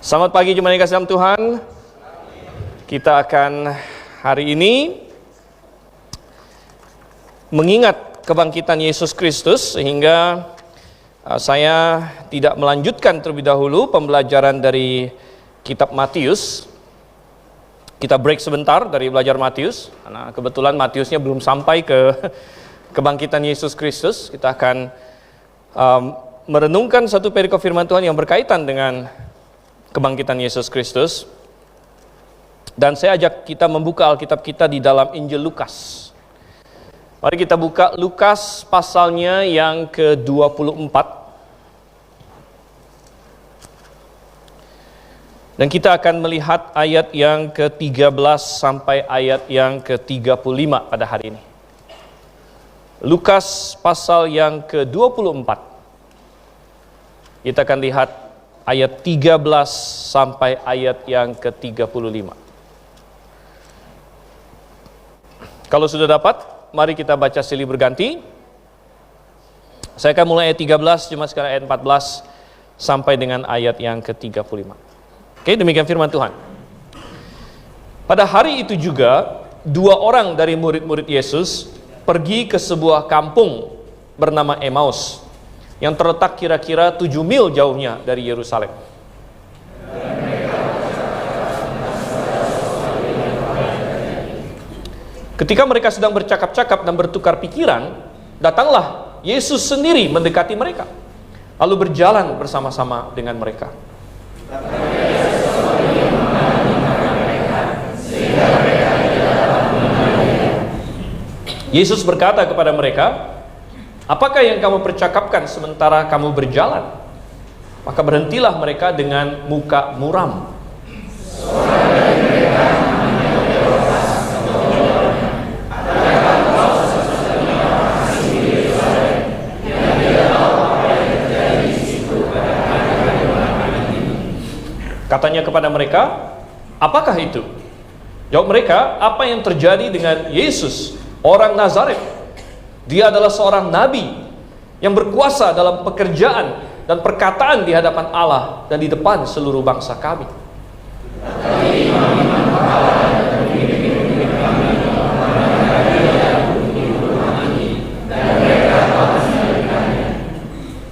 Selamat pagi jemaat yang kasih dalam Tuhan. Kita akan hari ini mengingat kebangkitan Yesus Kristus, sehingga saya tidak melanjutkan terlebih dahulu pembelajaran dari kitab Matius. Kita break sebentar dari belajar Matius, karena kebetulan Matiusnya belum sampai ke kebangkitan Yesus Kristus. Kita akan merenungkan satu perikop firman Tuhan yang berkaitan dengan kebangkitan Yesus Kristus. Dan saya ajak kita membuka Alkitab kita di dalam Injil Lukas. Mari kita buka Lukas pasalnya yang ke-24. Dan kita akan melihat ayat yang ke-13 sampai ayat yang ke-35 pada hari ini. Lukas pasal yang ke-24. Kita akan lihat ayat 13 sampai ayat yang ke-35. Kalau sudah dapat, mari kita baca silih berganti. Saya akan mulai ayat 13, cuma sekarang ayat 14 sampai dengan ayat yang ke-35. Oke, demikian firman Tuhan. Pada hari itu juga, dua orang dari murid-murid Yesus pergi ke sebuah kampung bernama Emmaus, yang terletak kira-kira 7 mil jauhnya dari Yerusalem. Ketika mereka sedang bercakap-cakap dan bertukar pikiran, datanglah Yesus sendiri mendekati mereka, lalu berjalan bersama-sama dengan mereka. Yesus berkata kepada mereka, "Apakah yang kamu percakapkan sementara kamu berjalan?" Maka berhentilah mereka dengan muka muram. Katanya kepada mereka, "Apakah itu?" Jawab mereka, "Apa yang terjadi dengan Yesus, orang Nazaret? Dia adalah seorang nabi yang berkuasa dalam pekerjaan dan perkataan di hadapan Allah dan di depan seluruh bangsa kami.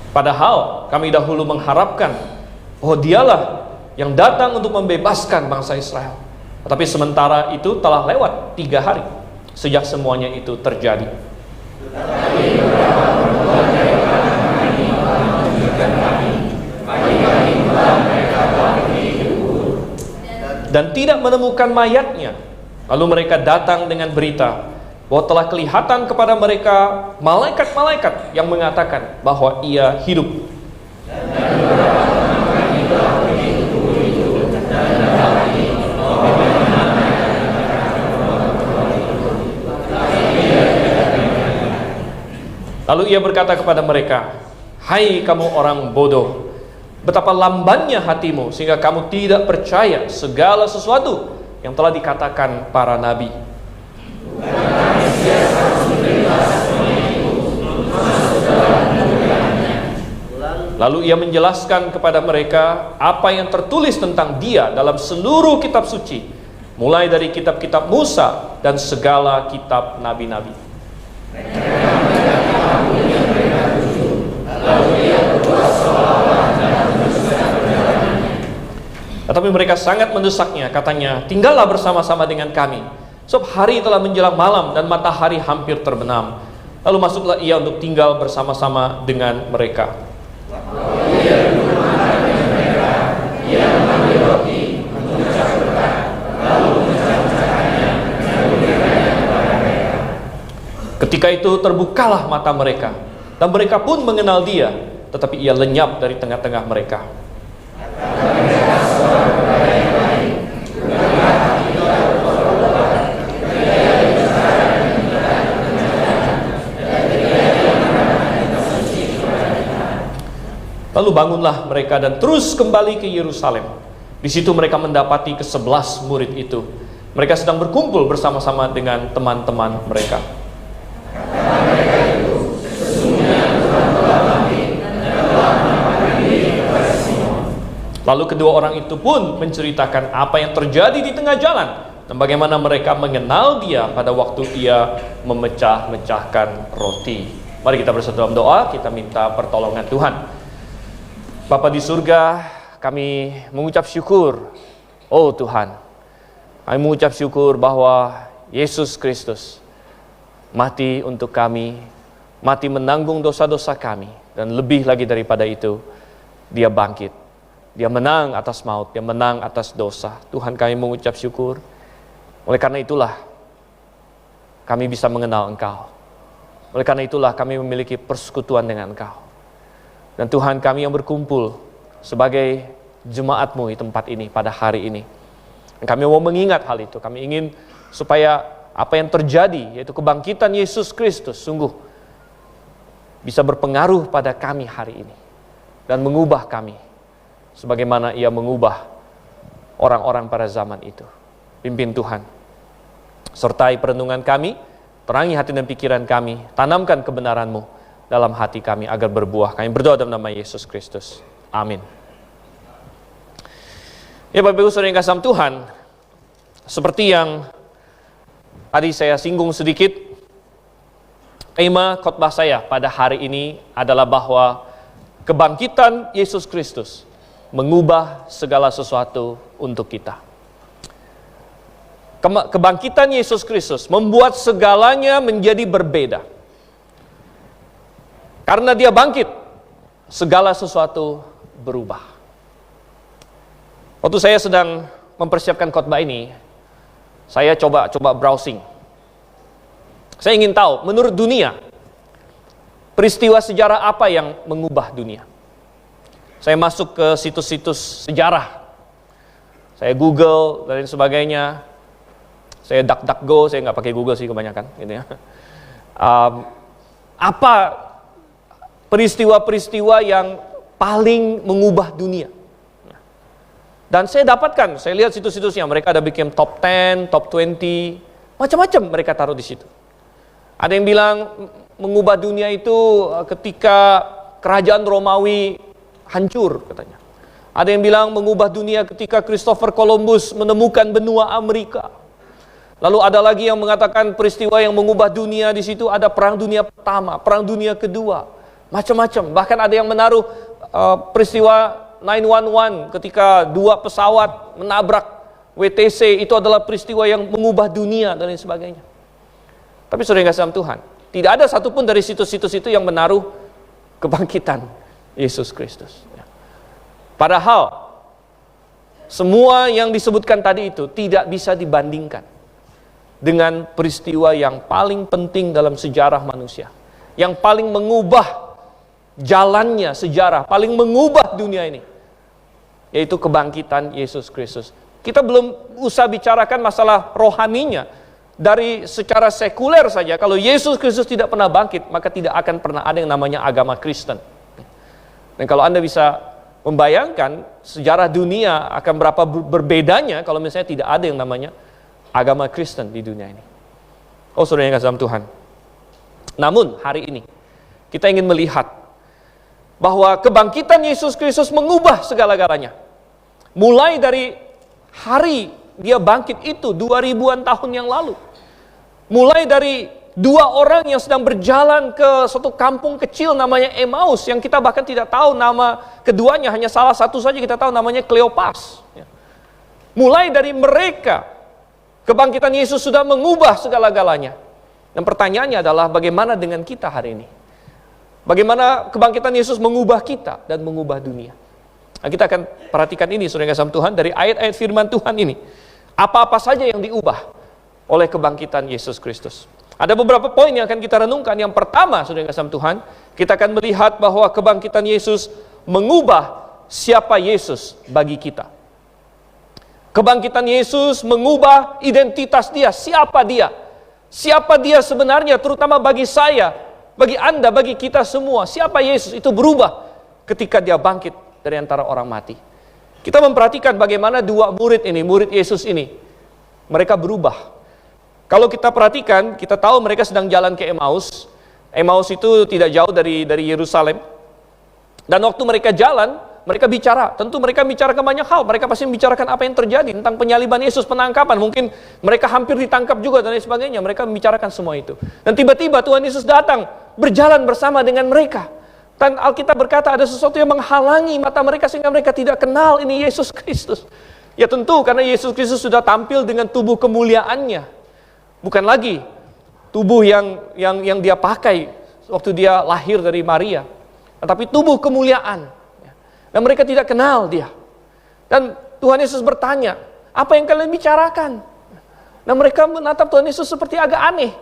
Padahal kami dahulu mengharapkan bahwa dialah yang datang untuk membebaskan bangsa Israel. Tetapi sementara itu telah lewat 3 hari sejak semuanya itu terjadi. Dan tidak menemukan mayatnya. Lalu mereka datang dengan berita bahwa telah kelihatan kepada mereka malaikat-malaikat yang mengatakan bahwa ia hidup. Lalu ia berkata kepada mereka, "Hai kamu orang bodoh, betapa lambannya hatimu sehingga kamu tidak percaya segala sesuatu yang telah dikatakan para nabi." Lalu ia menjelaskan kepada mereka apa yang tertulis tentang dia dalam seluruh kitab suci, mulai dari kitab-kitab Musa dan segala kitab nabi-nabi. Tetapi mereka sangat mendesaknya, katanya, "Tinggallah bersama-sama dengan kami, sebab hari telah menjelang malam dan matahari hampir terbenam." Lalu masuklah ia untuk tinggal bersama-sama dengan mereka. Ketika itu terbukalah mata mereka, dan mereka pun mengenal dia, tetapi ia lenyap dari tengah-tengah mereka. Lalu bangunlah mereka dan terus kembali ke Yerusalem. Di situ mereka mendapati ke-11 murid itu. Mereka sedang berkumpul bersama-sama dengan teman-teman mereka. Lalu kedua orang itu pun menceritakan apa yang terjadi di tengah jalan dan bagaimana mereka mengenal dia pada waktu ia memecah-mecahkan roti. Mari kita bersatu dalam doa, kita minta pertolongan Tuhan. Bapa di surga, kami mengucap syukur, oh Tuhan, kami mengucap syukur bahwa Yesus Kristus mati untuk kami, mati menanggung dosa-dosa kami, dan lebih lagi daripada itu, dia bangkit. Dia menang atas maut, dia menang atas dosa. Tuhan, kami mengucap syukur. Oleh karena itulah kami bisa mengenal Engkau. Oleh karena itulah kami memiliki persekutuan dengan Engkau. Dan Tuhan, kami yang berkumpul sebagai jemaat-Mu di tempat ini pada hari ini, kami mau mengingat hal itu. Kami ingin supaya apa yang terjadi, yaitu kebangkitan Yesus Kristus, sungguh bisa berpengaruh pada kami hari ini dan mengubah kami sebagaimana ia mengubah orang-orang pada zaman itu. Pimpin Tuhan, sertai perenungan kami, terangi hati dan pikiran kami, tanamkan kebenaran-Mu dalam hati kami agar berbuah. Kami berdoa dalam nama Yesus Kristus. Amin. Ya Bapak Ibu Saudara yang kasih Tuhan, seperti yang tadi saya singgung sedikit, tema khotbah saya pada hari ini adalah bahwa kebangkitan Yesus Kristus mengubah segala sesuatu untuk kita. Kebangkitan Yesus Kristus membuat segalanya menjadi berbeda. Karena dia bangkit, segala sesuatu berubah. Waktu saya sedang mempersiapkan khotbah ini, saya coba browsing. Saya ingin tahu, menurut dunia, peristiwa sejarah apa yang mengubah dunia? Saya masuk ke situs-situs sejarah. Saya Google dan sebagainya. Saya DuckDuckGo, saya nggak pakai Google sih kebanyakan. Gitu ya. Apa peristiwa-peristiwa yang paling mengubah dunia? Dan saya dapatkan, saya lihat situs-situsnya, mereka ada bikin top 10, top 20, macam-macam mereka taruh di situ. Ada yang bilang mengubah dunia itu ketika kerajaan Romawi hancur katanya. Ada yang bilang mengubah dunia ketika Christopher Columbus menemukan benua Amerika. Lalu ada lagi yang mengatakan peristiwa yang mengubah dunia di situ ada Perang Dunia Pertama, Perang Dunia Kedua, macam-macam. Bahkan ada yang menaruh peristiwa 911 ketika dua pesawat menabrak WTC, itu adalah peristiwa yang mengubah dunia dan lain sebagainya. Tapi saudara yang kasih dalam Tuhan, tidak ada satupun dari situs-situs itu yang menaruh kebangkitan Yesus Kristus. Padahal semua yang disebutkan tadi itu tidak bisa dibandingkan dengan peristiwa yang paling penting dalam sejarah manusia, yang paling mengubah jalannya sejarah, paling mengubah dunia ini, yaitu kebangkitan Yesus Kristus. Kita belum usah bicarakan masalah rohaninya. Dari secara sekuler saja, kalau Yesus Kristus tidak pernah bangkit, maka tidak akan pernah ada yang namanya agama Kristen. Dan kalau Anda bisa membayangkan sejarah dunia akan berapa berbedanya kalau misalnya tidak ada yang namanya agama Kristen di dunia ini. Oh saudara yang kasih dalam Tuhan. Namun hari ini kita ingin melihat bahwa kebangkitan Yesus Kristus mengubah segala-galanya. Mulai dari hari dia bangkit itu 2000-an tahun yang lalu. Mulai dari dua orang yang sedang berjalan ke suatu kampung kecil namanya Emmaus, yang kita bahkan tidak tahu nama keduanya, hanya salah satu saja kita tahu namanya Kleopas. Mulai dari mereka, kebangkitan Yesus sudah mengubah segala-galanya. Dan pertanyaannya adalah bagaimana dengan kita hari ini? Bagaimana kebangkitan Yesus mengubah kita dan mengubah dunia? Nah, kita akan perhatikan ini saudara kasih Tuhan dari ayat-ayat firman Tuhan ini. Apa-apa saja yang diubah oleh kebangkitan Yesus Kristus. Ada beberapa poin yang akan kita renungkan. Yang pertama, saudara kasih Tuhan, kita akan melihat bahwa kebangkitan Yesus mengubah siapa Yesus bagi kita. Kebangkitan Yesus mengubah identitas dia, siapa dia. Siapa dia sebenarnya, terutama bagi saya, bagi Anda, bagi kita semua. Siapa Yesus itu berubah ketika dia bangkit dari antara orang mati. Kita memperhatikan bagaimana dua murid ini, murid Yesus ini, mereka berubah. Kalau kita perhatikan, kita tahu mereka sedang jalan ke Emmaus. Emmaus itu tidak jauh dari Yerusalem. Dan waktu mereka jalan, mereka bicara. Tentu mereka bicarakan banyak hal. Mereka pasti membicarakan apa yang terjadi tentang penyaliban Yesus, penangkapan. Mungkin mereka hampir ditangkap juga dan lain sebagainya. Mereka membicarakan semua itu. Dan tiba-tiba Tuhan Yesus datang, berjalan bersama dengan mereka. Dan Alkitab berkata ada sesuatu yang menghalangi mata mereka sehingga mereka tidak kenal ini Yesus Kristus. Ya tentu karena Yesus Kristus sudah tampil dengan tubuh kemuliaannya. Bukan lagi tubuh yang dia pakai waktu dia lahir dari Maria. Tetapi tubuh kemuliaan. Dan mereka tidak kenal dia. Dan Tuhan Yesus bertanya, apa yang kalian bicarakan? Dan mereka menatap Tuhan Yesus seperti agak aneh.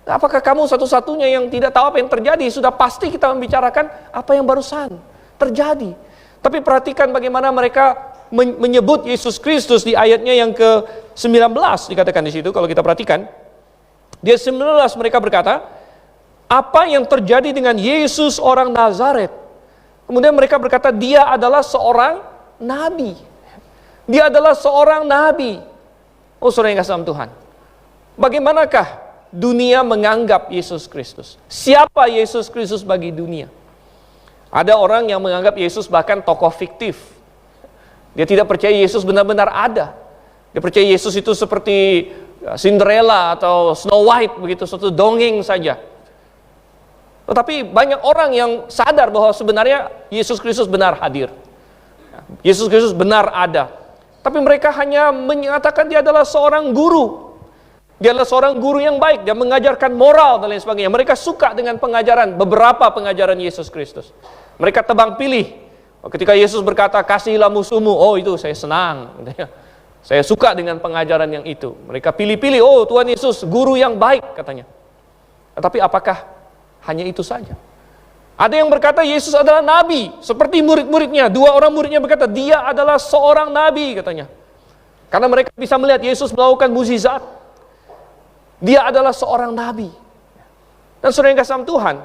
Apakah kamu satu-satunya yang tidak tahu apa yang terjadi? Sudah pasti kita membicarakan apa yang barusan terjadi. Tapi perhatikan bagaimana mereka menyebut Yesus Kristus di ayatnya yang ke-19 dikatakan di situ. Kalau kita perhatikan, di ayat 19 mereka berkata, apa yang terjadi dengan Yesus orang Nazaret? Kemudian mereka berkata, dia adalah seorang nabi. Dia adalah seorang nabi. Oh saudara yang kasih dalam Tuhan, bagaimanakah dunia menganggap Yesus Kristus? Siapa Yesus Kristus bagi dunia? Ada orang yang menganggap Yesus bahkan tokoh fiktif. Dia tidak percaya Yesus benar-benar ada. Dia percaya Yesus itu seperti Cinderella atau Snow White, begitu, suatu dongeng saja. Tetapi banyak orang yang sadar bahwa sebenarnya Yesus Kristus benar hadir. Yesus Kristus benar ada. Tapi mereka hanya menyatakan dia adalah seorang guru. Dia adalah seorang guru yang baik. Dia mengajarkan moral dan lain sebagainya. Mereka suka dengan pengajaran, beberapa pengajaran Yesus Kristus. Mereka tebang pilih. Ketika Yesus berkata, kasihilah musuhmu. Oh itu saya senang. Saya suka dengan pengajaran yang itu. Mereka pilih-pilih, oh Tuhan Yesus guru yang baik katanya. Tetapi apakah hanya itu saja? Ada yang berkata Yesus adalah nabi, seperti murid-muridnya. Dua orang muridnya berkata, dia adalah seorang nabi katanya. Karena mereka bisa melihat Yesus melakukan mukjizat. Dia adalah seorang nabi. Dan saudara yang kasih dalam Tuhan,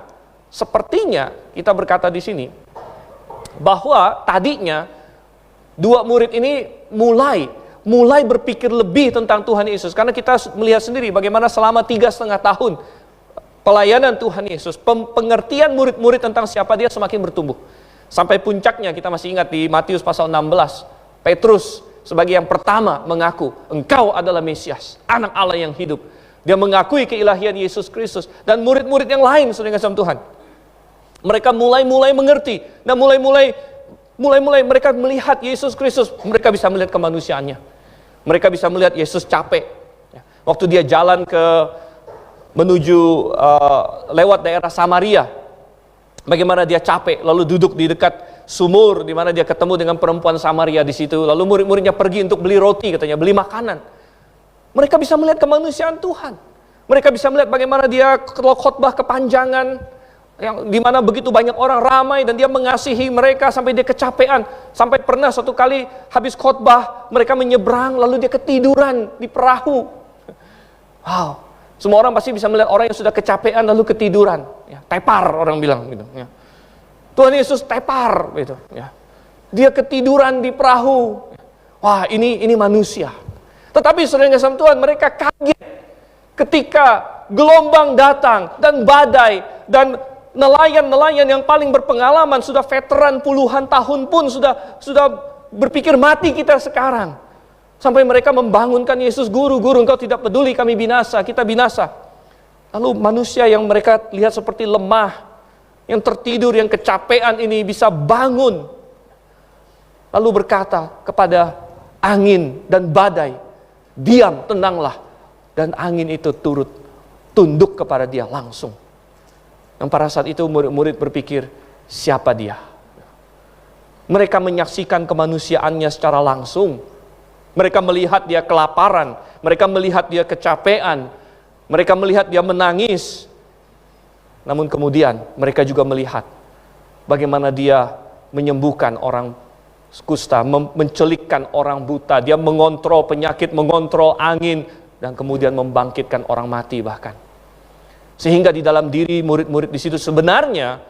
sepertinya kita berkata di sini bahwa tadinya dua murid ini mulai berpikir lebih tentang Tuhan Yesus. Karena kita melihat sendiri bagaimana selama 3,5 tahun pelayanan Tuhan Yesus, pengertian murid-murid tentang siapa dia semakin bertumbuh. Sampai puncaknya kita masih ingat di Matius pasal 16, Petrus sebagai yang pertama mengaku, engkau adalah Mesias, anak Allah yang hidup. Dia mengakui keilahian Yesus Kristus. Dan murid-murid yang lain, saudara yang kasih Tuhan, mereka mulai mengerti. Dan mulai mereka melihat Yesus Kristus. Mereka bisa melihat kemanusiaannya. Mereka bisa melihat Yesus capek. Waktu dia jalan menuju lewat daerah Samaria, bagaimana dia capek, lalu duduk di dekat sumur, di mana dia ketemu dengan perempuan Samaria di situ. Lalu murid-muridnya pergi untuk beli roti, katanya, beli makanan. Mereka bisa melihat kemanusiaan Tuhan. Mereka bisa melihat bagaimana dia khotbah kepanjangan, yang dimana begitu banyak orang ramai dan dia mengasihi mereka sampai dia kecapean. Sampai pernah suatu kali habis khotbah mereka menyeberang lalu dia ketiduran di perahu. Wow, semua orang pasti bisa melihat orang yang sudah kecapean lalu ketiduran. Ya, tepar orang bilang gitu. Ya. Tuhan Yesus tepar gitu. Ya. Dia ketiduran di perahu. Wah, ini manusia. Tetapi saudara yang kasih Tuhan, mereka kaget ketika gelombang datang dan badai dan nelayan-nelayan yang paling berpengalaman, sudah veteran puluhan tahun pun sudah berpikir mati kita sekarang. Sampai mereka membangunkan Yesus, guru, engkau tidak peduli kami binasa, kita binasa. Lalu manusia yang mereka lihat seperti lemah, yang tertidur, yang kecapean ini bisa bangun. Lalu berkata kepada angin dan badai, diam, tenanglah. Dan angin itu turut tunduk kepada dia langsung. Dan pada saat itu murid-murid berpikir, siapa dia? Mereka menyaksikan kemanusiaannya secara langsung. Mereka melihat dia kelaparan. Mereka melihat dia kecapean. Mereka melihat dia menangis. Namun kemudian mereka juga melihat bagaimana dia menyembuhkan orang kusta, mencelikkan orang buta. Dia mengontrol penyakit, mengontrol angin. Dan kemudian membangkitkan orang mati bahkan. Sehingga di dalam diri murid-murid di situ sebenarnya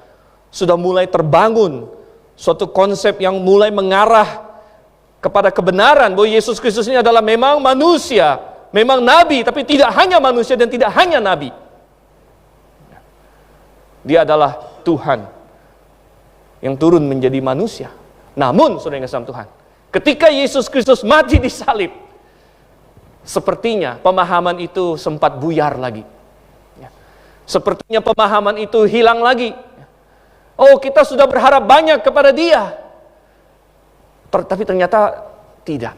sudah mulai terbangun suatu konsep yang mulai mengarah kepada kebenaran bahwa Yesus Kristus ini adalah memang manusia, memang nabi, tapi tidak hanya manusia dan tidak hanya nabi. Dia adalah Tuhan yang turun menjadi manusia. Namun, saudara yang kasih dalam Tuhan, ketika Yesus Kristus mati di salib, sepertinya pemahaman itu sempat buyar lagi. Sepertinya pemahaman itu hilang lagi. Oh, kita sudah berharap banyak kepada Dia. Tapi ternyata tidak.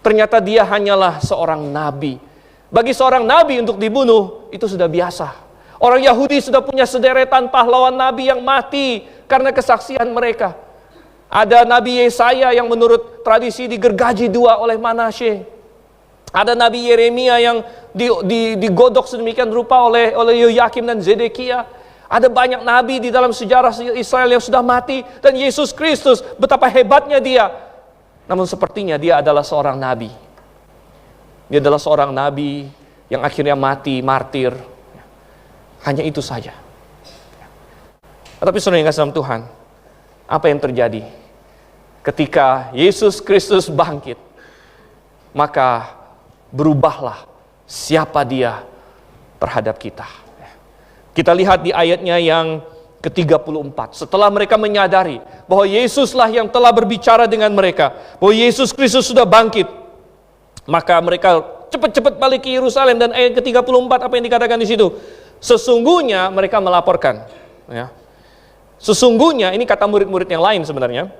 Ternyata Dia hanyalah seorang nabi. Bagi seorang nabi untuk dibunuh, itu sudah biasa. Orang Yahudi sudah punya sederetan pahlawan nabi yang mati karena kesaksian mereka. Ada Nabi Yesaya yang menurut tradisi digergaji 2 oleh Manasye. Ada Nabi Yeremia yang digodok sedemikian rupa oleh Yoyakim dan Zedekia. Ada banyak nabi di dalam sejarah Israel yang sudah mati. Dan Yesus Kristus, betapa hebatnya Dia. Namun sepertinya Dia adalah seorang nabi. Dia adalah seorang nabi yang akhirnya mati, martir. Hanya itu saja. Tetapi saudara yang kasih dalam Tuhan, apa yang terjadi? Ketika Yesus Kristus bangkit, maka berubahlah siapa Dia terhadap kita. Kita lihat di ayatnya yang ke-34. Setelah mereka menyadari bahwa Yesuslah yang telah berbicara dengan mereka, bahwa Yesus Kristus sudah bangkit, maka mereka cepat-cepat balik ke Yerusalem. Dan ayat ke-34 apa yang dikatakan di situ? Sesungguhnya mereka melaporkan. Ya. Sesungguhnya, ini kata murid-murid yang lain sebenarnya.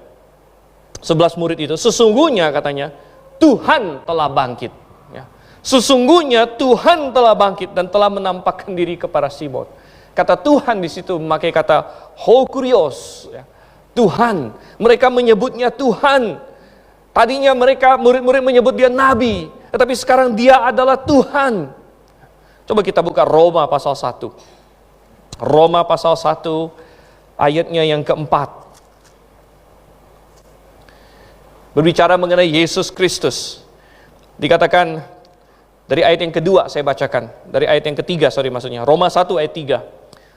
11 murid itu, sesungguhnya katanya, Tuhan telah bangkit. Sesungguhnya Tuhan telah bangkit dan telah menampakkan diri kepada Simon. Kata Tuhan di situ memakai kata ho kurios, ya. Tuhan. Mereka menyebutnya Tuhan. Tadinya mereka murid-murid menyebut Dia nabi, tetapi sekarang Dia adalah Tuhan. Coba kita buka Roma pasal 1. Roma pasal 1 ayatnya yang keempat. Berbicara mengenai Yesus Kristus. Dikatakan dari ayat yang kedua saya bacakan. Dari ayat yang ketiga, maksudnya. Roma 1 ayat 3.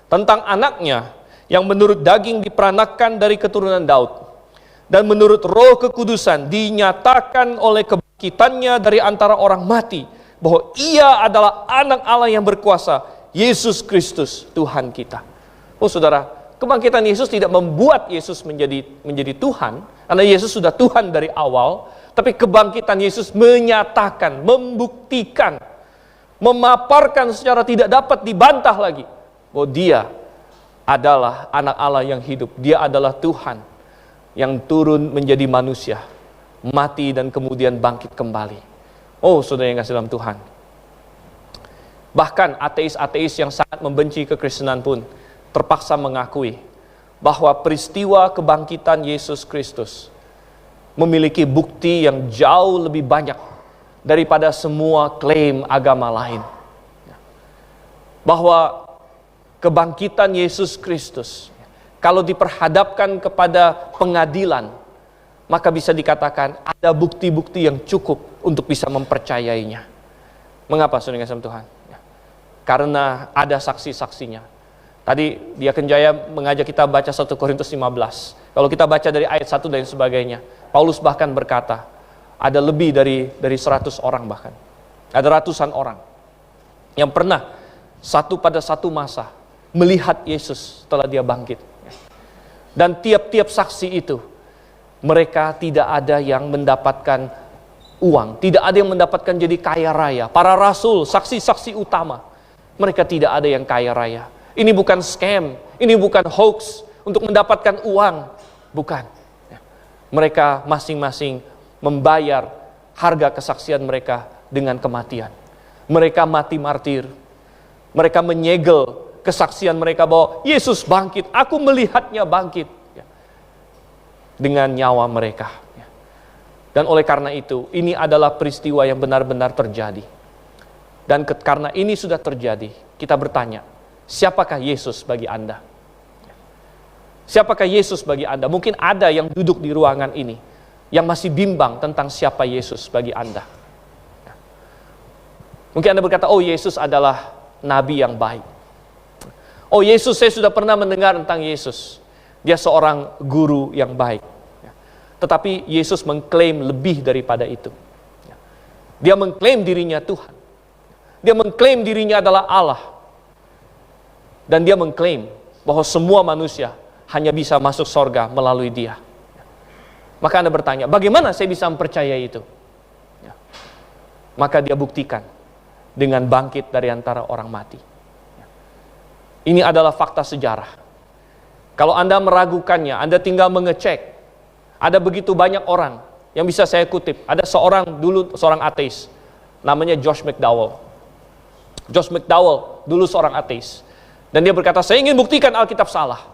Tentang anaknya yang menurut daging diperanakkan dari keturunan Daud. Dan menurut roh kekudusan dinyatakan oleh kebangkitannya dari antara orang mati. Bahwa Ia adalah anak Allah yang berkuasa. Yesus Kristus Tuhan kita. Oh saudara, kebangkitan Yesus tidak membuat Yesus menjadi Tuhan. Karena Yesus sudah Tuhan dari awal. Tapi kebangkitan Yesus menyatakan, membuktikan, memaparkan secara tidak dapat dibantah lagi bahwa Dia adalah anak Allah yang hidup. Dia adalah Tuhan yang turun menjadi manusia, mati dan kemudian bangkit kembali. Oh saudara yang kasih dalam Tuhan. Bahkan ateis-ateis yang sangat membenci kekristenan pun terpaksa mengakui bahwa peristiwa kebangkitan Yesus Kristus memiliki bukti yang jauh lebih banyak daripada semua klaim agama lain. Bahwa kebangkitan Yesus Kristus, kalau diperhadapkan kepada pengadilan, maka bisa dikatakan ada bukti-bukti yang cukup untuk bisa mempercayainya. Mengapa saudara kasih Tuhan? Karena ada saksi-saksinya. Tadi Diaken Jaya mengajak kita baca 1 Korintus 15. Kalau kita baca dari ayat 1 dan sebagainya, Paulus bahkan berkata, ada lebih dari 100 orang bahkan. Ada ratusan orang yang pernah pada satu masa melihat Yesus setelah Dia bangkit. Dan tiap-tiap saksi itu, mereka tidak ada yang mendapatkan uang, tidak ada yang mendapatkan jadi kaya raya. Para rasul, saksi-saksi utama, mereka tidak ada yang kaya raya. Ini bukan scam, ini bukan hoax untuk mendapatkan uang, bukan. Mereka masing-masing membayar harga kesaksian mereka dengan kematian. Mereka mati martir. Mereka menyegel kesaksian mereka bahwa Yesus bangkit, aku melihatnya bangkit. Dengan nyawa mereka. Dan oleh karena itu, ini adalah peristiwa yang benar-benar terjadi. Dan karena ini sudah terjadi, kita bertanya, siapakah Yesus bagi Anda? Siapakah Yesus bagi Anda? Mungkin ada yang duduk di ruangan ini yang masih bimbang tentang siapa Yesus bagi Anda. Mungkin Anda berkata, oh Yesus adalah nabi yang baik. Oh Yesus, saya sudah pernah mendengar tentang Yesus. Dia seorang guru yang baik. Tetapi Yesus mengklaim lebih daripada itu. Dia mengklaim dirinya Tuhan. Dia mengklaim dirinya adalah Allah. Dan dia mengklaim bahwa semua manusia hanya bisa masuk sorga melalui Dia. Maka Anda bertanya, bagaimana saya bisa mempercayai itu? Ya. Maka dia buktikan dengan bangkit dari antara orang mati. Ya. Ini adalah fakta sejarah. Kalau Anda meragukannya, Anda tinggal mengecek. Ada begitu banyak orang yang bisa saya kutip. Ada seorang ateis, namanya Josh McDowell. Josh McDowell dulu seorang ateis. Dan dia berkata, saya ingin buktikan Alkitab salah.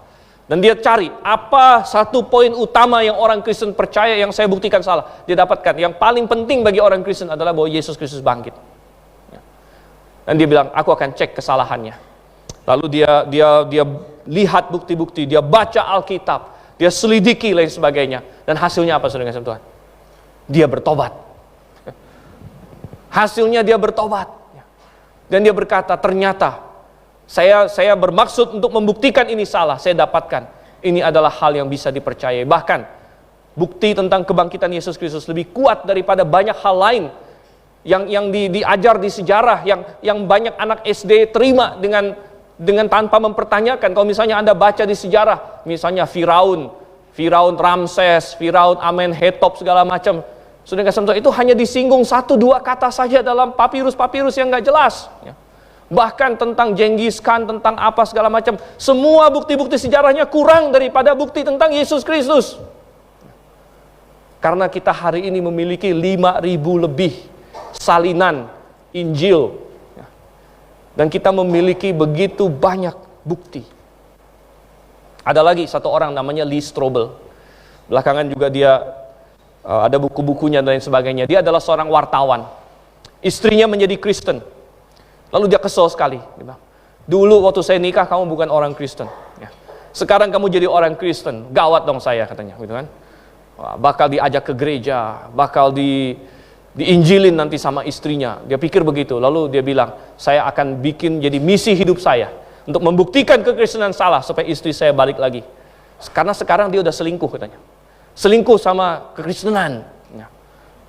Dan dia cari, apa satu poin utama yang orang Kristen percaya yang saya buktikan salah. Dia dapatkan, yang paling penting bagi orang Kristen adalah bahwa Yesus Kristus bangkit. Dan dia bilang, aku akan cek kesalahannya. Lalu dia lihat bukti-bukti, dia baca Alkitab, dia selidiki lain sebagainya. Dan hasilnya apa, saudara kasih Tuhan? Dia bertobat. Hasilnya dia bertobat. Dan dia berkata, ternyata saya bermaksud untuk membuktikan ini salah. Saya dapatkan ini adalah hal yang bisa dipercayai. Bahkan bukti tentang kebangkitan Yesus Kristus lebih kuat daripada banyak hal lain yang diajar di sejarah, yang banyak anak SD terima dengan tanpa mempertanyakan. Kalau misalnya Anda baca di sejarah, misalnya Firaun Ramses, Firaun Amenhotep segala macam, sudah nggak sempat, itu hanya disinggung 1-2 kata saja dalam papirus yang nggak jelas. Bahkan tentang Genghis Khan, tentang apa segala macam, semua bukti-bukti sejarahnya kurang daripada bukti tentang Yesus Kristus. Karena kita hari ini memiliki 5.000 lebih salinan Injil, dan kita memiliki begitu banyak bukti. Ada lagi satu orang namanya Lee Strobel. Belakangan juga dia ada buku-bukunya dan lain sebagainya. Dia adalah seorang wartawan. Istrinya menjadi Kristen. Lalu dia kesel sekali. Dulu waktu saya nikah kamu bukan orang Kristen. Sekarang kamu jadi orang Kristen. Gawat dong saya, katanya. Gitu kan? Bakal diajak ke gereja. Bakal diinjilin nanti sama istrinya. Dia pikir begitu. Lalu dia bilang, saya akan bikin jadi misi hidup saya. Untuk membuktikan kekristenan salah. Supaya istri saya balik lagi. Karena sekarang dia udah selingkuh, katanya. Selingkuh sama kekristenan.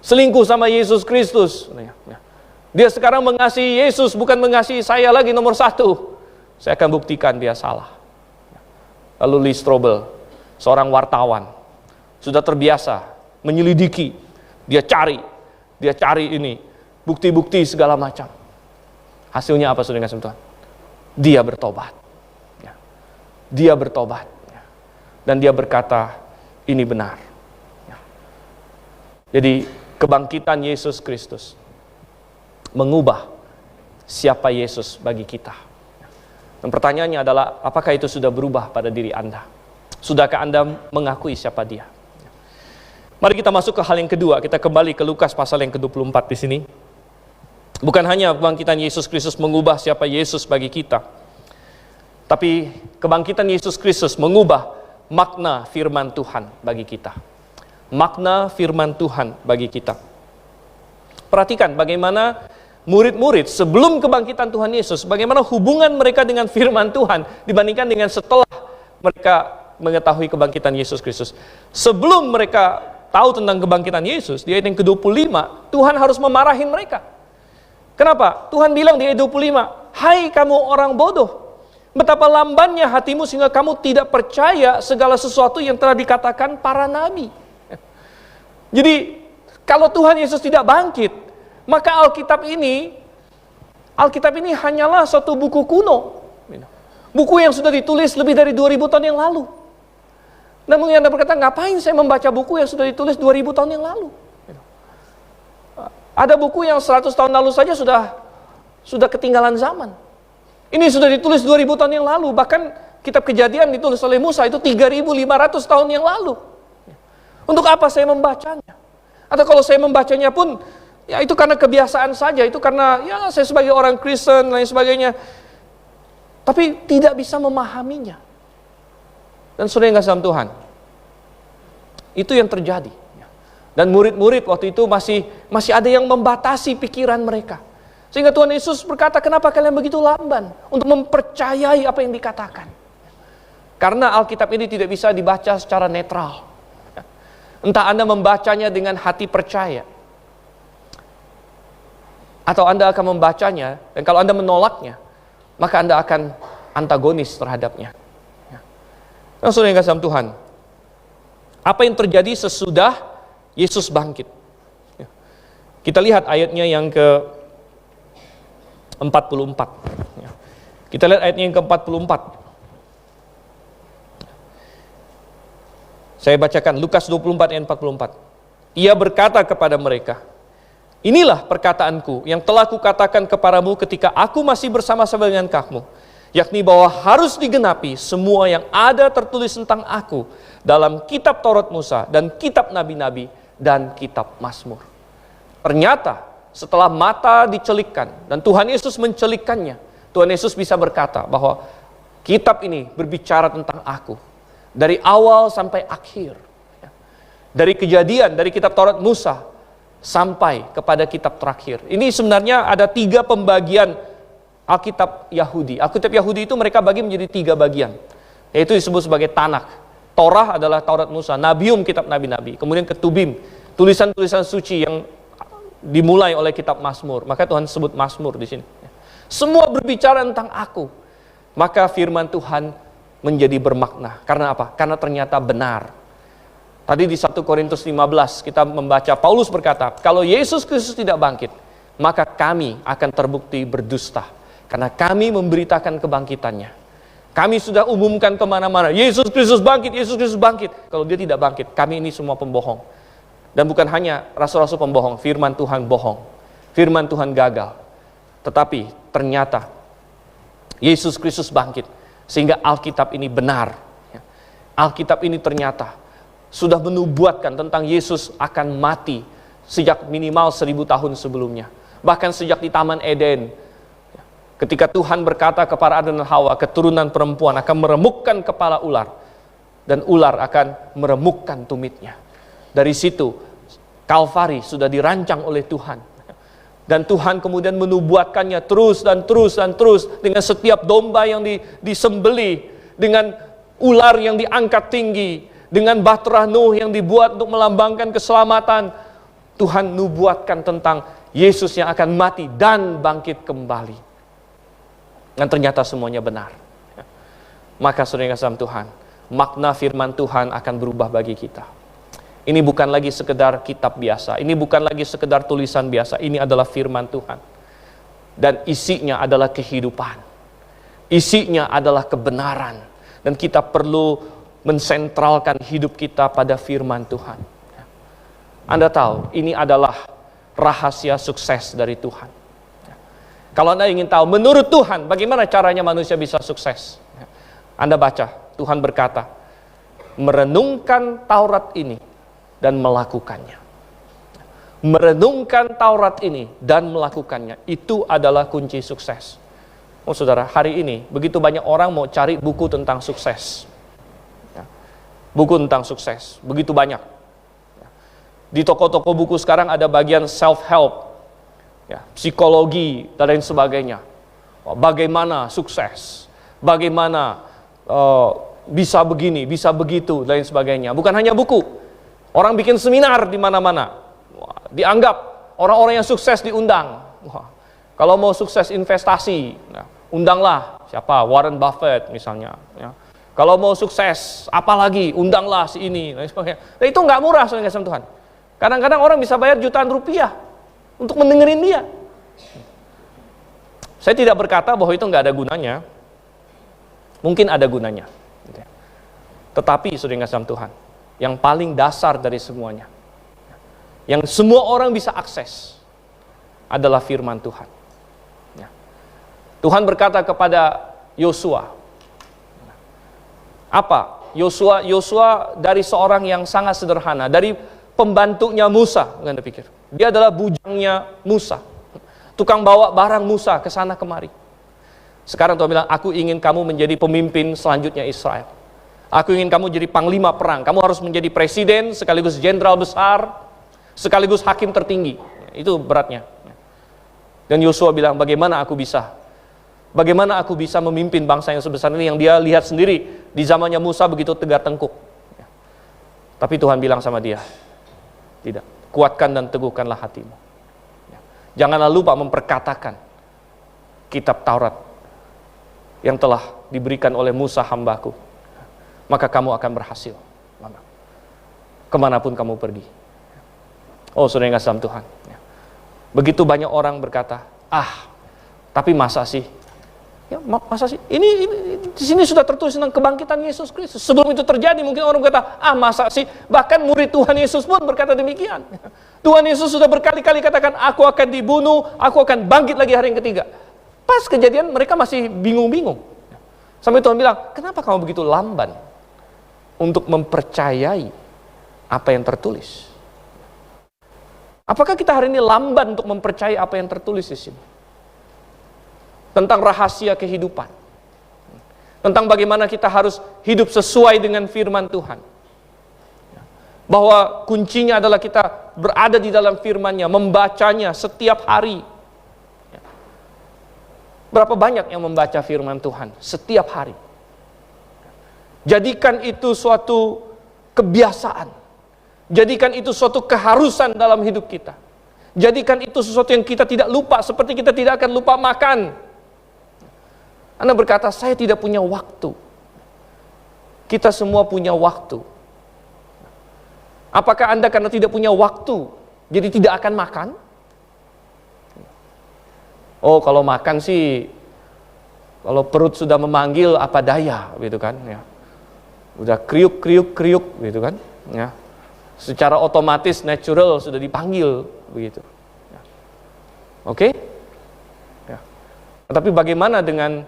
Selingkuh sama Yesus Kristus. Dia sekarang mengasihi Yesus, bukan mengasihi saya lagi nomor 1. Saya akan buktikan dia salah. Lalu Lee Strobel, seorang wartawan, sudah terbiasa menyelidiki. Dia cari ini, bukti-bukti segala macam. Hasilnya apa, saudara kasih Tuhan? Dia bertobat. Dia bertobat. Dan dia berkata, ini benar. Jadi, kebangkitan Yesus Kristus mengubah siapa Yesus bagi kita. Dan pertanyaannya adalah, apakah itu sudah berubah pada diri Anda? Sudahkah Anda mengakui siapa dia? Mari kita masuk ke hal yang kedua. Kita kembali ke Lukas pasal yang ke-24 di sini. Bukan hanya kebangkitan Yesus Kristus mengubah siapa Yesus bagi kita, tapi kebangkitan Yesus Kristus mengubah makna firman Tuhan bagi kita. Makna firman Tuhan bagi kita. Perhatikan bagaimana murid-murid sebelum kebangkitan Tuhan Yesus, bagaimana hubungan mereka dengan firman Tuhan dibandingkan dengan setelah mereka mengetahui kebangkitan Yesus Kristus. Sebelum mereka tahu tentang kebangkitan Yesus, di ayat yang ke-25, Tuhan harus memarahin mereka. Kenapa? Tuhan bilang di ayat 25, hai kamu orang bodoh, betapa lambannya hatimu sehingga kamu tidak percaya segala sesuatu yang telah dikatakan para nabi. Jadi, kalau Tuhan Yesus tidak bangkit, maka Alkitab ini hanyalah satu buku kuno. Buku yang sudah ditulis lebih dari 2000 tahun yang lalu. Namun Anda berkata, ngapain saya membaca buku yang sudah ditulis 2000 tahun yang lalu? Ada buku yang 100 tahun lalu saja sudah ketinggalan zaman. Ini sudah ditulis 2000 tahun yang lalu. Bahkan kitab Kejadian ditulis oleh Musa itu 3500 tahun yang lalu. Untuk apa saya membacanya? Atau kalau saya membacanya pun, ya itu karena kebiasaan saja, itu karena ya saya sebagai orang Kristen dan lain sebagainya. Tapi tidak bisa memahaminya. Dan saudara yang kasih Tuhan, itu yang terjadi. Dan murid-murid waktu itu masih ada yang membatasi pikiran mereka. Sehingga Tuhan Yesus berkata, kenapa kalian begitu lamban untuk mempercayai apa yang dikatakan? Karena Alkitab ini tidak bisa dibaca secara netral. Entah Anda membacanya dengan hati percaya, atau Anda akan membacanya, dan kalau Anda menolaknya, maka Anda akan antagonis terhadapnya. Nah, saudara yang kasih Tuhan, Apa yang terjadi sesudah Yesus bangkit? Kita lihat ayatnya yang ke-44. Kita lihat ayatnya yang ke-44. Saya bacakan Lukas 24 ayat 44. Ia berkata kepada mereka, inilah perkataanku yang telah kukatakan kepadamu ketika aku masih bersama-sama dengan kamu, yakni bahwa harus digenapi semua yang ada tertulis tentang aku dalam kitab Taurat Musa dan kitab nabi-nabi dan kitab Mazmur. Ternyata setelah mata dicelikkan dan Tuhan Yesus mencelikkannya, Tuhan Yesus bisa berkata bahwa kitab ini berbicara tentang aku dari awal sampai akhir. Dari Kejadian, dari kitab Taurat Musa sampai kepada kitab terakhir. Ini sebenarnya ada 3 pembagian Alkitab Yahudi. Alkitab Yahudi itu mereka bagi menjadi 3 bagian. Yaitu disebut sebagai Tanakh. Torah adalah Taurat Musa, Nabium kitab nabi-nabi, kemudian Ketubim, tulisan-tulisan suci yang dimulai oleh kitab Mazmur. Maka Tuhan sebut Mazmur di sini. Semua berbicara tentang aku. Maka firman Tuhan menjadi bermakna. Karena apa? Karena ternyata benar. Tadi di 1 Korintus 15 kita membaca Paulus berkata, kalau Yesus Kristus tidak bangkit, maka kami akan terbukti berdusta. Karena kami memberitakan kebangkitannya. Kami sudah umumkan kemana-mana, Yesus Kristus bangkit, Yesus Kristus bangkit. Kalau dia tidak bangkit, kami ini semua pembohong. Dan bukan hanya rasul-rasul pembohong, firman Tuhan bohong. Firman Tuhan gagal. Tetapi ternyata Yesus Kristus bangkit. Sehingga Alkitab ini benar. Alkitab ini ternyata sudah menubuatkan tentang Yesus akan mati sejak minimal 1000 tahun sebelumnya. Bahkan sejak di Taman Eden, ketika Tuhan berkata kepada Adam dan Hawa, keturunan perempuan akan meremukkan kepala ular, dan ular akan meremukkan tumitnya. Dari situ, Kalvari sudah dirancang oleh Tuhan. Dan Tuhan kemudian menubuatkannya terus dan terus dan terus, dengan setiap domba yang disembelih, dengan ular yang diangkat tinggi, dengan bahtera Nuh yang dibuat untuk melambangkan keselamatan. Tuhan nubuatkan tentang Yesus yang akan mati dan bangkit kembali. Dan ternyata semuanya benar. Maka saudara kasih Tuhan, makna firman Tuhan akan berubah bagi kita. Ini bukan lagi sekedar kitab biasa. Ini bukan lagi sekedar tulisan biasa. Ini adalah firman Tuhan. Dan isinya adalah kehidupan. Isinya adalah kebenaran. Dan kita perlu mensentralkan hidup kita pada firman Tuhan. Anda tahu, ini adalah rahasia sukses dari Tuhan. Kalau Anda ingin tahu, menurut Tuhan, bagaimana caranya manusia bisa sukses? Anda baca, Tuhan berkata, merenungkan Taurat ini dan melakukannya. Merenungkan Taurat ini dan melakukannya, itu adalah kunci sukses. Oh saudara, hari ini begitu banyak orang mau cari buku tentang sukses. Buku tentang sukses, begitu banyak. Di toko-toko buku sekarang ada bagian self-help, psikologi, dan lain sebagainya. Bagaimana sukses, bagaimana bisa begini, bisa begitu, dan lain sebagainya. Bukan hanya buku, orang bikin seminar di mana-mana. Dianggap orang-orang yang sukses diundang. Kalau mau sukses investasi, undanglah siapa? Warren Buffett misalnya. Kalau mau sukses, apalagi undanglah si ini, dan sebagainya. Dan itu nggak murah, saudara kasih Tuhan. Kadang-kadang orang bisa bayar jutaan rupiah untuk mendengerin dia. Saya tidak berkata bahwa itu nggak ada gunanya. Mungkin ada gunanya. Tetapi, saudara kasih Tuhan, yang paling dasar dari semuanya, yang semua orang bisa akses, adalah firman Tuhan. Tuhan berkata kepada Yosua, apa? Yosua dari seorang yang sangat sederhana, dari pembantunya Musa, Anda pikir. Dia adalah bujangnya Musa. Tukang bawa barang Musa ke sana kemari. Sekarang Tuhan bilang, aku ingin kamu menjadi pemimpin selanjutnya Israel. Aku ingin kamu jadi panglima perang. Kamu harus menjadi presiden, sekaligus jenderal besar, sekaligus hakim tertinggi. Itu beratnya. Dan Yosua bilang, bagaimana aku bisa? Bagaimana aku bisa memimpin bangsa yang sebesar ini, yang dia lihat sendiri di zamannya Musa begitu tegar tengkuk. Tapi Tuhan bilang sama dia, tidak, kuatkan dan teguhkanlah hatimu. Janganlah lupa memperkatakan kitab Taurat yang telah diberikan oleh Musa hambaku, maka kamu akan berhasil. kemanapun kamu pergi. Oh, saudara yang kasih dalam Tuhan. Begitu banyak orang berkata, tapi masa sih? Ya, masa sih? Ini di sini sudah tertulis tentang kebangkitan Yesus Kristus. Sebelum itu terjadi, mungkin orang berkata, masa sih? Bahkan murid Tuhan Yesus pun berkata demikian. Tuhan Yesus sudah berkali-kali katakan, aku akan dibunuh, aku akan bangkit lagi hari yang ketiga. Pas kejadian, mereka masih bingung-bingung. Sampai Tuhan bilang, kenapa kamu begitu lamban untuk mempercayai apa yang tertulis? Apakah kita hari ini lamban untuk mempercayai apa yang tertulis di sini? Tentang rahasia kehidupan. Tentang bagaimana kita harus hidup sesuai dengan firman Tuhan. Bahwa kuncinya adalah kita berada di dalam firman-Nya, membacanya setiap hari. Berapa banyak yang membaca firman Tuhan setiap hari? Jadikan itu suatu kebiasaan. Jadikan itu suatu keharusan dalam hidup kita. Jadikan itu sesuatu yang kita tidak lupa, seperti kita tidak akan lupa makan. Anda berkata, saya tidak punya waktu. Kita semua punya waktu. Apakah Anda karena tidak punya waktu, jadi tidak akan makan? Oh, kalau makan sih, kalau perut sudah memanggil, apa daya, gitu kan? Ya. Udah kriuk, gitu kan? Ya. Secara otomatis, natural sudah dipanggil, begitu. Ya. Oke? Ya. Tapi bagaimana dengan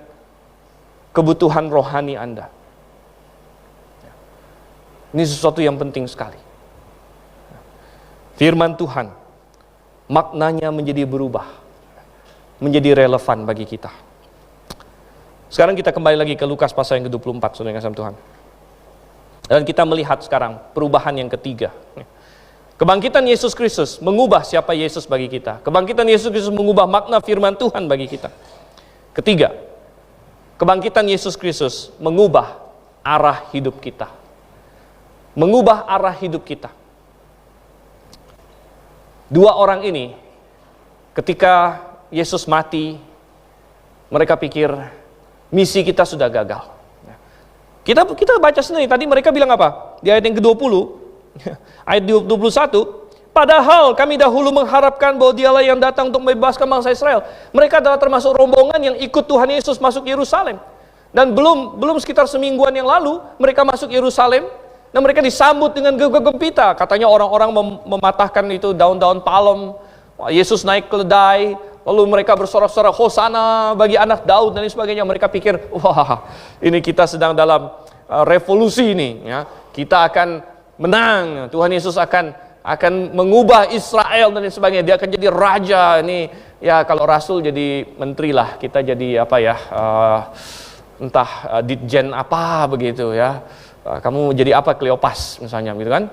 kebutuhan rohani Anda? Ini sesuatu yang penting sekali. Firman Tuhan, maknanya menjadi berubah, menjadi relevan bagi kita. Sekarang kita kembali lagi ke Lukas pasal yang ke-24, saudara yang kasih Tuhan. Dan kita melihat sekarang perubahan yang ketiga. Kebangkitan Yesus Kristus mengubah siapa Yesus bagi kita. Kebangkitan Yesus Kristus mengubah makna firman Tuhan bagi kita. Ketiga, kebangkitan Yesus Kristus mengubah arah hidup kita. Mengubah arah hidup kita. Dua orang ini, ketika Yesus mati, mereka pikir misi kita sudah gagal. Kita baca sendiri, tadi mereka bilang apa? Di ayat yang ke-20, ayat 21, padahal kami dahulu mengharapkan bahwa dialah yang datang untuk membebaskan bangsa Israel. Mereka adalah termasuk rombongan yang ikut Tuhan Yesus masuk Yerusalem. Dan belum sekitar semingguan yang lalu, mereka masuk Yerusalem, dan mereka disambut dengan gegap gempita. Katanya orang-orang mematahkan itu daun-daun palem. Yesus naik keledai, lalu mereka bersorak-sorak Hosana bagi anak Daud dan sebagainya. Mereka pikir, wah, ini kita sedang dalam revolusi ini, ya. Kita akan menang. Tuhan Yesus akan mengubah Israel dan sebagainya. Dia akan jadi raja. Ini ya kalau rasul jadi menteri lah. Kita jadi apa ya? Entah ditjen apa begitu ya. Kamu jadi apa, Kleopas misalnya gitu kan.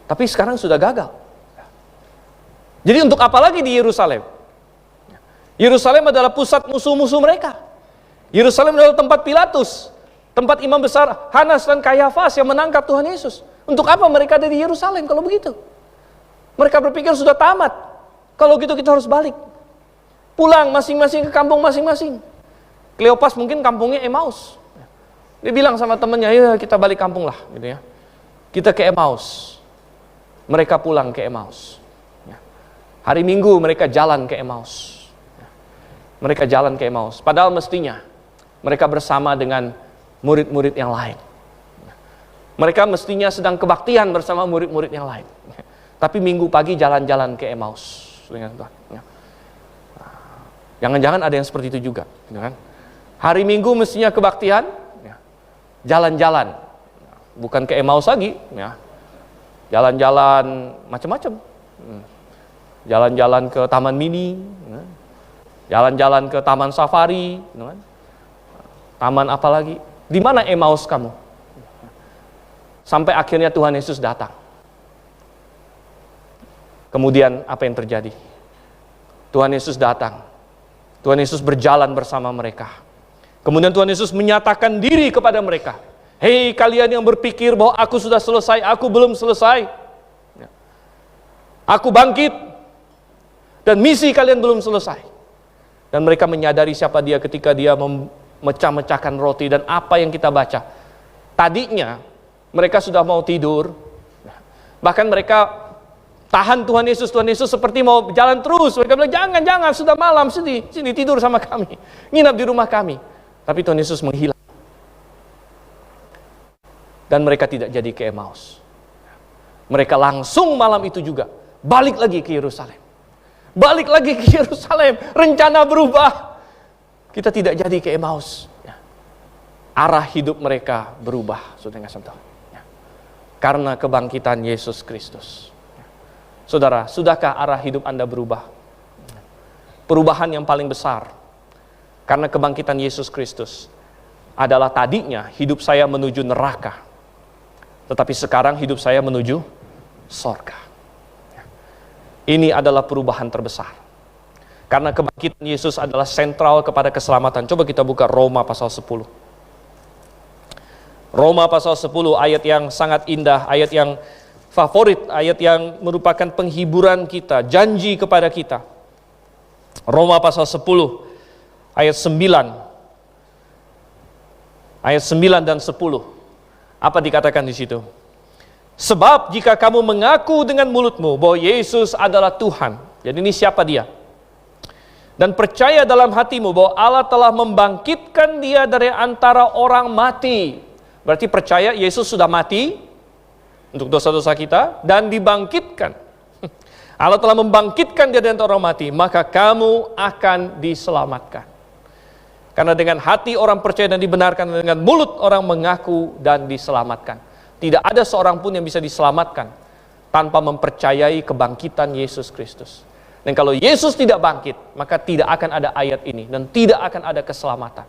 Tapi sekarang sudah gagal. Jadi untuk apa lagi di Yerusalem? Yerusalem adalah pusat musuh-musuh mereka. Yerusalem adalah tempat Pilatus, tempat imam besar Hanas dan Kayafas yang menangkap Tuhan Yesus. Untuk apa mereka ada di Yerusalem kalau begitu? Mereka berpikir sudah tamat. Kalau gitu kita harus balik. Pulang masing-masing ke kampung masing-masing. Kleopas mungkin kampungnya Emmaus. Dia bilang sama temannya, ya kita balik kampung lah, gitu ya. Kita ke Emmaus. Mereka pulang ke Emmaus. Hari Minggu mereka jalan ke Emmaus. Mereka jalan ke Emmaus. Padahal mestinya mereka bersama dengan murid-murid yang lain. Mereka mestinya sedang kebaktian bersama murid-murid yang lain. Tapi Minggu pagi jalan-jalan ke Emmaus. Jangan-jangan ada yang seperti itu juga, gitu kan? Hari Minggu mestinya kebaktian, jalan-jalan, bukan ke Emmaus lagi, ya. Jalan-jalan macam-macam, jalan-jalan ke taman mini, jalan-jalan ke taman safari, taman apa lagi? Di mana Emmaus kamu? Sampai akhirnya Tuhan Yesus datang. Kemudian apa yang terjadi? Tuhan Yesus datang. Tuhan Yesus berjalan bersama mereka. Kemudian Tuhan Yesus menyatakan diri kepada mereka. Hei kalian yang berpikir bahwa aku sudah selesai, aku belum selesai. Aku bangkit. Dan misi kalian belum selesai. Dan mereka menyadari siapa dia ketika dia memecah-mecahkan roti. Dan apa yang kita baca. Tadinya Mereka sudah mau tidur. Bahkan mereka tahan Tuhan Yesus seperti mau jalan terus. Mereka bilang, jangan, sudah malam, sini tidur sama kami. Nginap di rumah kami. Tapi Tuhan Yesus menghilang. Dan mereka tidak jadi ke Emmaus. Mereka langsung malam itu juga balik lagi ke Yerusalem. Rencana berubah. Kita tidak jadi ke Emmaus. Arah hidup mereka berubah, saudara yang kasih Tuhan. Karena kebangkitan Yesus Kristus. Saudara, sudahkah arah hidup Anda berubah? Perubahan yang paling besar karena kebangkitan Yesus Kristus adalah tadinya hidup saya menuju neraka, tetapi sekarang hidup saya menuju sorga. Ini adalah perubahan terbesar. Karena kebangkitan Yesus adalah sentral kepada keselamatan. Coba kita buka Roma pasal 10. Roma pasal 10, ayat yang sangat indah, ayat yang favorit, ayat yang merupakan penghiburan kita, janji kepada kita. Roma pasal 10, ayat 9. Ayat 9 dan 10. Apa dikatakan di situ? Sebab jika kamu mengaku dengan mulutmu bahwa Yesus adalah Tuhan. Jadi ini siapa dia? Dan percaya dalam hatimu bahwa Allah telah membangkitkan dia dari antara orang mati. Berarti percaya Yesus sudah mati untuk dosa-dosa kita dan dibangkitkan. Allah telah membangkitkan dia dari antara orang mati, maka kamu akan diselamatkan. Karena dengan hati orang percaya dan dibenarkan, dan dengan mulut orang mengaku dan diselamatkan. Tidak ada seorang pun yang bisa diselamatkan tanpa mempercayai kebangkitan Yesus Kristus. Dan kalau Yesus tidak bangkit, maka tidak akan ada ayat ini dan tidak akan ada keselamatan.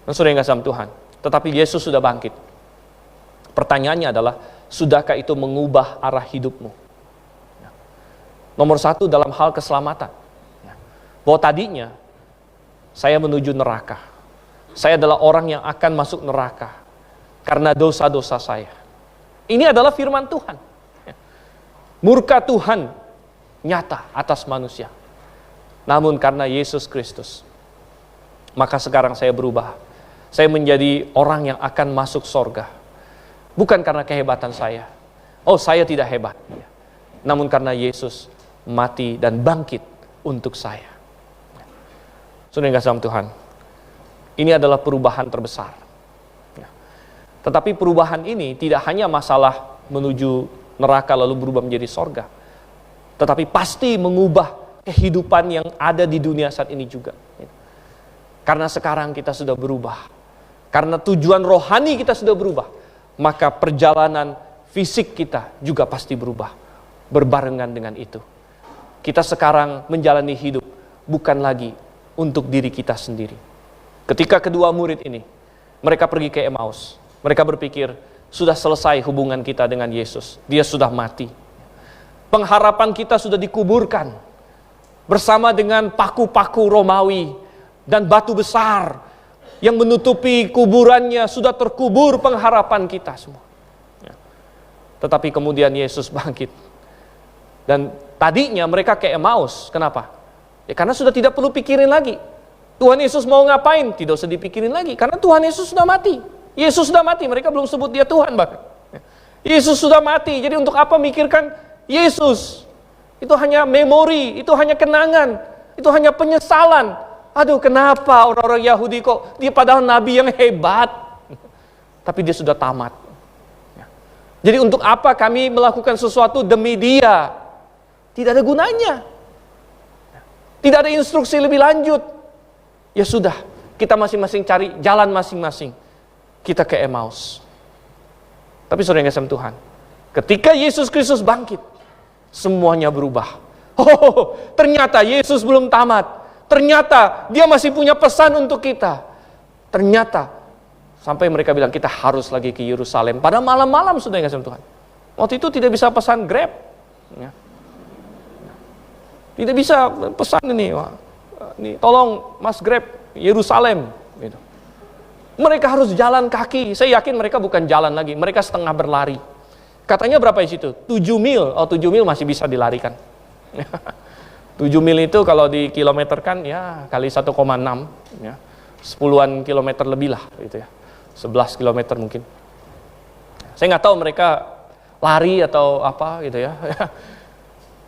Dan saudara yang kasih Tuhan, tetapi Yesus sudah bangkit. Pertanyaannya adalah, sudahkah itu mengubah arah hidupmu? Nomor satu dalam hal keselamatan. Bahwa tadinya, saya menuju neraka. Saya adalah orang yang akan masuk neraka. Karena dosa-dosa saya. Ini adalah firman Tuhan. Murka Tuhan nyata atas manusia. Namun karena Yesus Kristus, maka sekarang saya berubah. Saya menjadi orang yang akan masuk sorga. Bukan karena kehebatan saya. Oh, saya tidak hebat. Namun karena Yesus mati dan bangkit untuk saya. Saudara yang kasih Tuhan, ini adalah perubahan terbesar. Tetapi perubahan ini tidak hanya masalah menuju neraka lalu berubah menjadi sorga. Tetapi pasti mengubah kehidupan yang ada di dunia saat ini juga. Karena sekarang kita sudah berubah. Karena tujuan rohani kita sudah berubah, maka perjalanan fisik kita juga pasti berubah. Berbarengan dengan itu. Kita sekarang menjalani hidup bukan lagi untuk diri kita sendiri. Ketika kedua murid ini, mereka pergi ke Emmaus. Mereka berpikir, sudah selesai hubungan kita dengan Yesus. Dia sudah mati. Pengharapan kita sudah dikuburkan. Bersama dengan paku-paku Romawi dan batu besar yang menutupi kuburannya, sudah terkubur pengharapan kita semua. Tetapi kemudian Yesus bangkit. Dan tadinya mereka ke Emmaus. Kenapa? Ya karena sudah tidak perlu pikirin lagi. Tuhan Yesus mau ngapain? Tidak usah dipikirin lagi. Karena Tuhan Yesus sudah mati. Yesus sudah mati. Mereka belum sebut dia Tuhan bahkan. Yesus sudah mati. Jadi untuk apa mikirkan Yesus? Itu hanya memori. Itu hanya kenangan. Itu hanya penyesalan. Aduh, kenapa orang-orang Yahudi kok dia padahal nabi yang hebat, tapi dia sudah tamat. Jadi untuk apa kami melakukan sesuatu demi dia? Tidak ada gunanya. Tidak ada instruksi lebih lanjut. Ya sudah, kita masing-masing cari jalan masing-masing. Kita ke Emmaus. Tapi saudara yang kasih Tuhan, ketika Yesus Kristus bangkit, semuanya berubah. Oh, ternyata Yesus belum tamat. Ternyata dia masih punya pesan untuk kita. Ternyata sampai mereka bilang kita harus lagi ke Yerusalem. Pada malam-malam sudah kasih Tuhan. Waktu itu tidak bisa pesan Grab. Tidak bisa pesan ini. Tolong Mas Grab Yerusalem. Gitu. Mereka harus jalan kaki. Saya yakin mereka bukan jalan lagi. Mereka setengah berlari. Katanya berapa di situ? 7 mil. Oh 7 mil masih bisa dilarikan. 7 mil itu kalau dikilometerkan ya kali 1,6 ya. 10-an kilometer lebih lah gitu ya. 11 kilometer mungkin. Saya nggak tahu mereka lari atau apa gitu ya.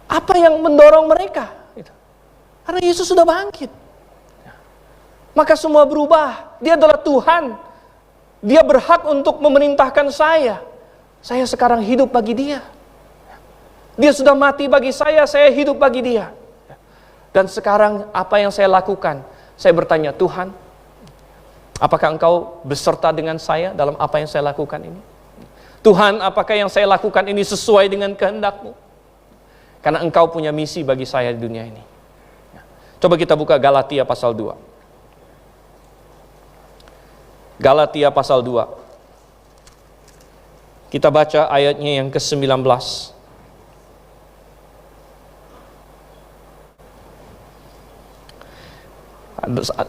Apa yang mendorong mereka? Gitu. Karena Yesus sudah bangkit. Maka semua berubah. Dia adalah Tuhan. Dia berhak untuk memerintahkan saya. Saya sekarang hidup bagi Dia. Dia sudah mati bagi saya hidup bagi Dia. Dan sekarang apa yang saya lakukan? Saya bertanya, Tuhan, apakah Engkau beserta dengan saya dalam apa yang saya lakukan ini? Tuhan, apakah yang saya lakukan ini sesuai dengan kehendak-Mu? Karena Engkau punya misi bagi saya di dunia ini. Coba kita buka Galatia pasal 2. Galatia pasal 2. Kita baca ayatnya yang ke-19.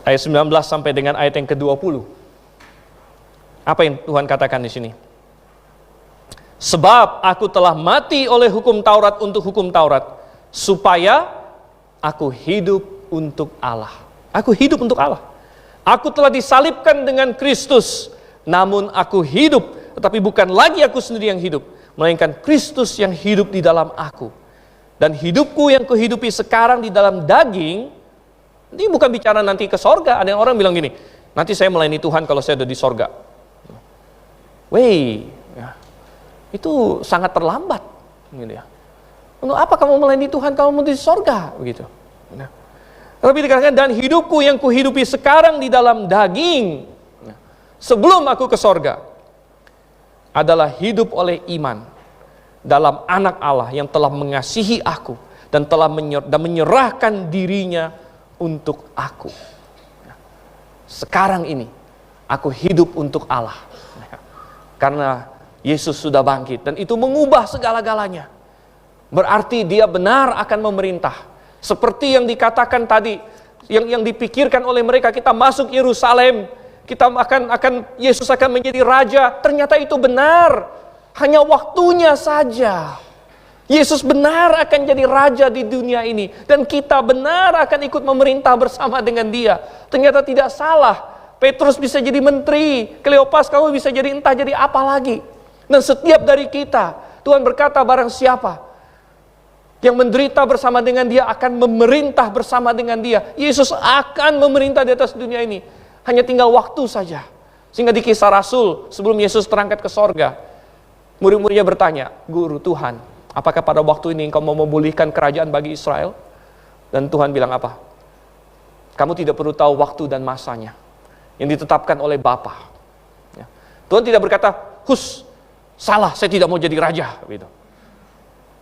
Ayat 19 sampai dengan ayat yang ke-20. Apa yang Tuhan katakan di sini? Sebab aku telah mati oleh hukum Taurat untuk hukum Taurat, supaya aku hidup untuk Allah. Aku hidup untuk Allah. Aku telah disalibkan dengan Kristus, namun aku hidup, tetapi bukan lagi aku sendiri yang hidup, melainkan Kristus yang hidup di dalam aku. Dan hidupku yang kuhidupi sekarang di dalam daging, ini bukan bicara nanti ke sorga. Ada yang orang bilang gini, nanti saya melayani Tuhan kalau saya ada di sorga. Itu sangat terlambat. Gitu ya. Untuk apa kamu melayani Tuhan kalau mau di sorga? Begitu. Tapi dikatakan, dan hidupku yang kuhidupi sekarang di dalam daging, sebelum aku ke sorga, adalah hidup oleh iman dalam anak Allah yang telah mengasihi aku dan telah menyerahkan dirinya untuk aku. Sekarang ini aku hidup untuk Allah. Karena Yesus sudah bangkit dan itu mengubah segala-galanya. Berarti Dia benar akan memerintah. Seperti yang dikatakan tadi, yang dipikirkan oleh mereka, kita masuk Yerusalem, kita Yesus akan menjadi raja. Ternyata itu benar, hanya waktunya saja. Yesus benar akan jadi raja di dunia ini, dan kita benar akan ikut memerintah bersama dengan Dia. Ternyata tidak salah. Petrus bisa jadi menteri, Kleopas kamu bisa jadi entah jadi apa lagi. Dan setiap dari kita, Tuhan berkata, barang siapa yang menderita bersama dengan Dia akan memerintah bersama dengan Dia. Yesus akan memerintah di atas dunia ini. Hanya tinggal waktu saja. Sehingga di Kisah Rasul, sebelum Yesus terangkat ke sorga, murid-muridnya bertanya, Guru, Tuhan, apakah pada waktu ini Engkau mau memulihkan kerajaan bagi Israel? Dan Tuhan bilang apa? Kamu tidak perlu tahu waktu dan masanya yang ditetapkan oleh Bapa. Ya. Tuhan tidak berkata, salah, saya tidak mau jadi raja. Gitu.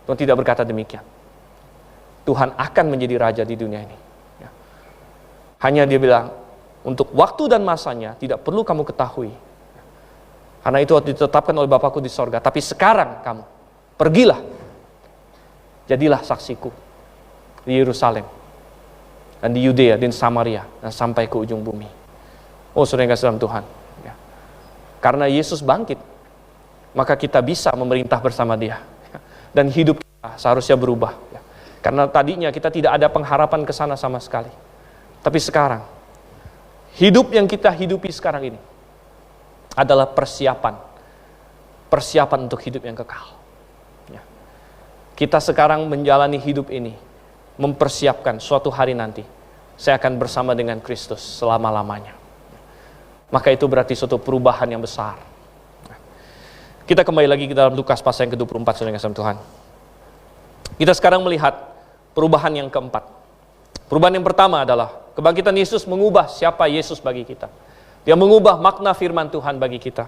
Tuhan tidak berkata demikian. Tuhan akan menjadi raja di dunia ini. Ya. Hanya Dia bilang, untuk waktu dan masanya tidak perlu kamu ketahui. Karena itu ditetapkan oleh Bapakku di sorga. Tapi sekarang kamu, pergilah. Jadilah saksiku di Yerusalem. Dan di Yudea, di Samaria. Dan sampai ke ujung bumi. Oh, saudara yang kasih dalam Tuhan. Ya. Karena Yesus bangkit, maka kita bisa memerintah bersama Dia. Dan hidup kita seharusnya berubah. Ya. Karena tadinya kita tidak ada pengharapan ke sana sama sekali. Tapi sekarang, hidup yang kita hidupi sekarang ini adalah persiapan untuk hidup yang kekal. Ya. Kita sekarang menjalani hidup ini, mempersiapkan suatu hari nanti, saya akan bersama dengan Kristus selama-lamanya. Maka itu berarti suatu perubahan yang besar. Kita kembali lagi ke dalam Lukas pasal yang ke-24, saudara kasih Tuhan. Kita sekarang melihat perubahan yang keempat. Perubahan yang pertama adalah kebangkitan Yesus mengubah siapa Yesus bagi kita. Dia mengubah makna firman Tuhan bagi kita.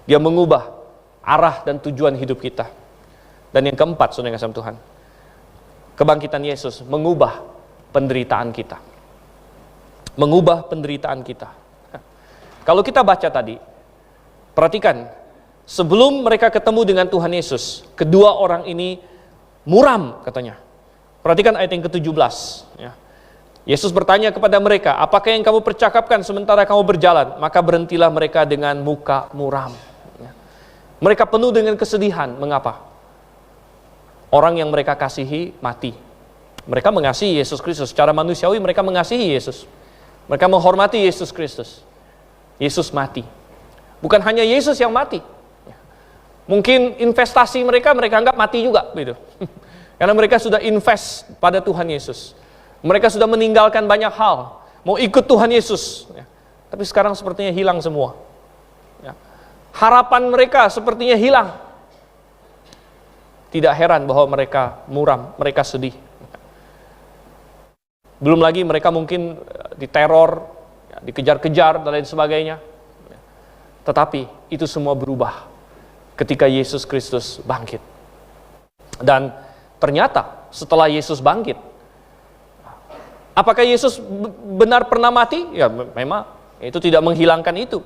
Dia mengubah arah dan tujuan hidup kita. Dan yang keempat, saudara kasih Tuhan, kebangkitan Yesus mengubah penderitaan kita. Mengubah penderitaan kita. Kalau kita baca tadi, perhatikan, sebelum mereka ketemu dengan Tuhan Yesus, kedua orang ini muram katanya. Perhatikan ayat yang ke-17. Ya. Yesus bertanya kepada mereka, apakah yang kamu percakapkan sementara kamu berjalan? Maka berhentilah mereka dengan muka muram. Ya. Mereka penuh dengan kesedihan. Mengapa? Orang yang mereka kasihi mati. Mereka mengasihi Yesus Kristus. Secara manusiawi mereka mengasihi Yesus. Mereka menghormati Yesus Kristus. Yesus mati. Bukan hanya Yesus yang mati. Mungkin investasi mereka anggap mati juga gitu. Karena mereka sudah invest pada Tuhan Yesus. Mereka sudah meninggalkan banyak hal, mau ikut Tuhan Yesus. Ya. Tapi sekarang sepertinya hilang semua. Ya. Harapan mereka sepertinya hilang. Tidak heran bahwa mereka muram, mereka sedih. Belum lagi mereka mungkin diteror, dikejar-kejar, dan lain sebagainya. Tetapi itu semua berubah ketika Yesus Kristus bangkit. Dan ternyata setelah Yesus bangkit, apakah Yesus benar pernah mati? Ya memang, itu tidak menghilangkan itu.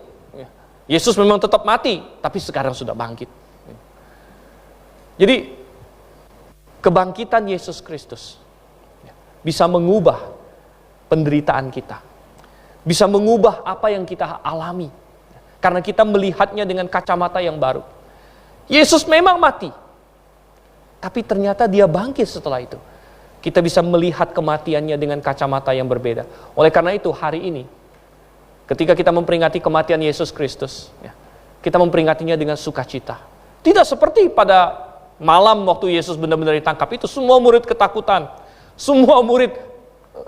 Yesus memang tetap mati, tapi sekarang sudah bangkit. Jadi, kebangkitan Yesus Kristus bisa mengubah penderitaan kita. Bisa mengubah apa yang kita alami. Karena kita melihatnya dengan kacamata yang baru. Yesus memang mati. Tapi ternyata dia bangkit setelah itu. Kita bisa melihat kematiannya dengan kacamata yang berbeda. Oleh karena itu hari ini, ketika kita memperingati kematian Yesus Kristus, kita memperingatinya dengan sukacita. Tidak seperti pada malam waktu Yesus benar-benar ditangkap itu, semua murid ketakutan. Semua murid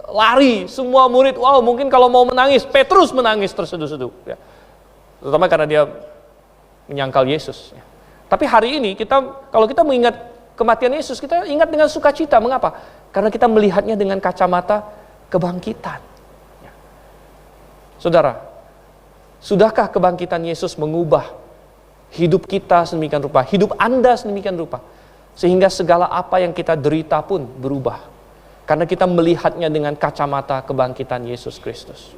lari, semua murid, wow mungkin kalau mau menangis, Petrus menangis terseduh-seduh. Terutama karena dia menyangkal Yesus. Tapi hari ini, kalau kita mengingat kematian Yesus, kita ingat dengan sukacita. Mengapa? Karena kita melihatnya dengan kacamata kebangkitan. Saudara, sudahkah kebangkitan Yesus mengubah hidup kita sedemikian rupa, hidup Anda sedemikian rupa, sehingga segala apa yang kita derita pun berubah, karena kita melihatnya dengan kacamata kebangkitan Yesus Kristus.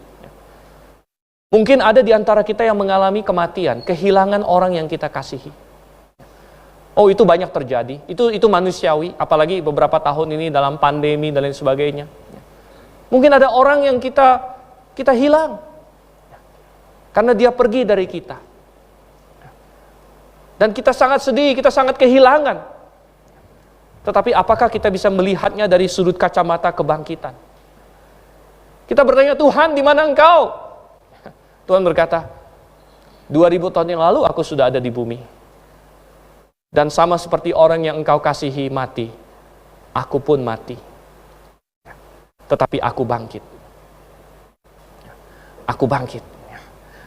Mungkin ada di antara kita yang mengalami kematian, kehilangan orang yang kita kasihi. Oh, itu banyak terjadi, itu manusiawi, apalagi beberapa tahun ini dalam pandemi dan lain sebagainya. Mungkin ada orang yang kita hilang, karena dia pergi dari kita. Dan kita sangat sedih, kita sangat kehilangan. Tetapi apakah kita bisa melihatnya dari sudut kacamata kebangkitan? Kita bertanya, Tuhan di mana Engkau? Tuhan berkata, 2000 tahun yang lalu aku sudah ada di bumi. Dan sama seperti orang yang Engkau kasihi mati, aku pun mati. Tetapi aku bangkit. Aku bangkit.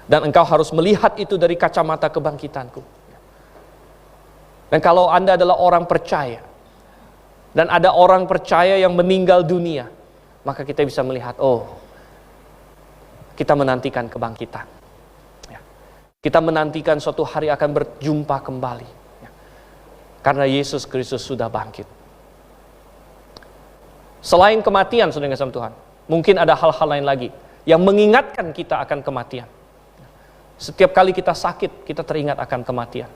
Dan engkau harus melihat itu dari kacamata kebangkitanku. Dan kalau Anda adalah orang percaya, dan ada orang percaya yang meninggal dunia, maka kita bisa melihat, oh, kita menantikan kebangkitan. Kita menantikan suatu hari akan berjumpa kembali. Karena Yesus Kristus sudah bangkit. Selain kematian, saudara sama Tuhan, mungkin ada hal-hal lain lagi yang mengingatkan kita akan kematian. Setiap kali kita sakit, kita teringat akan kematian.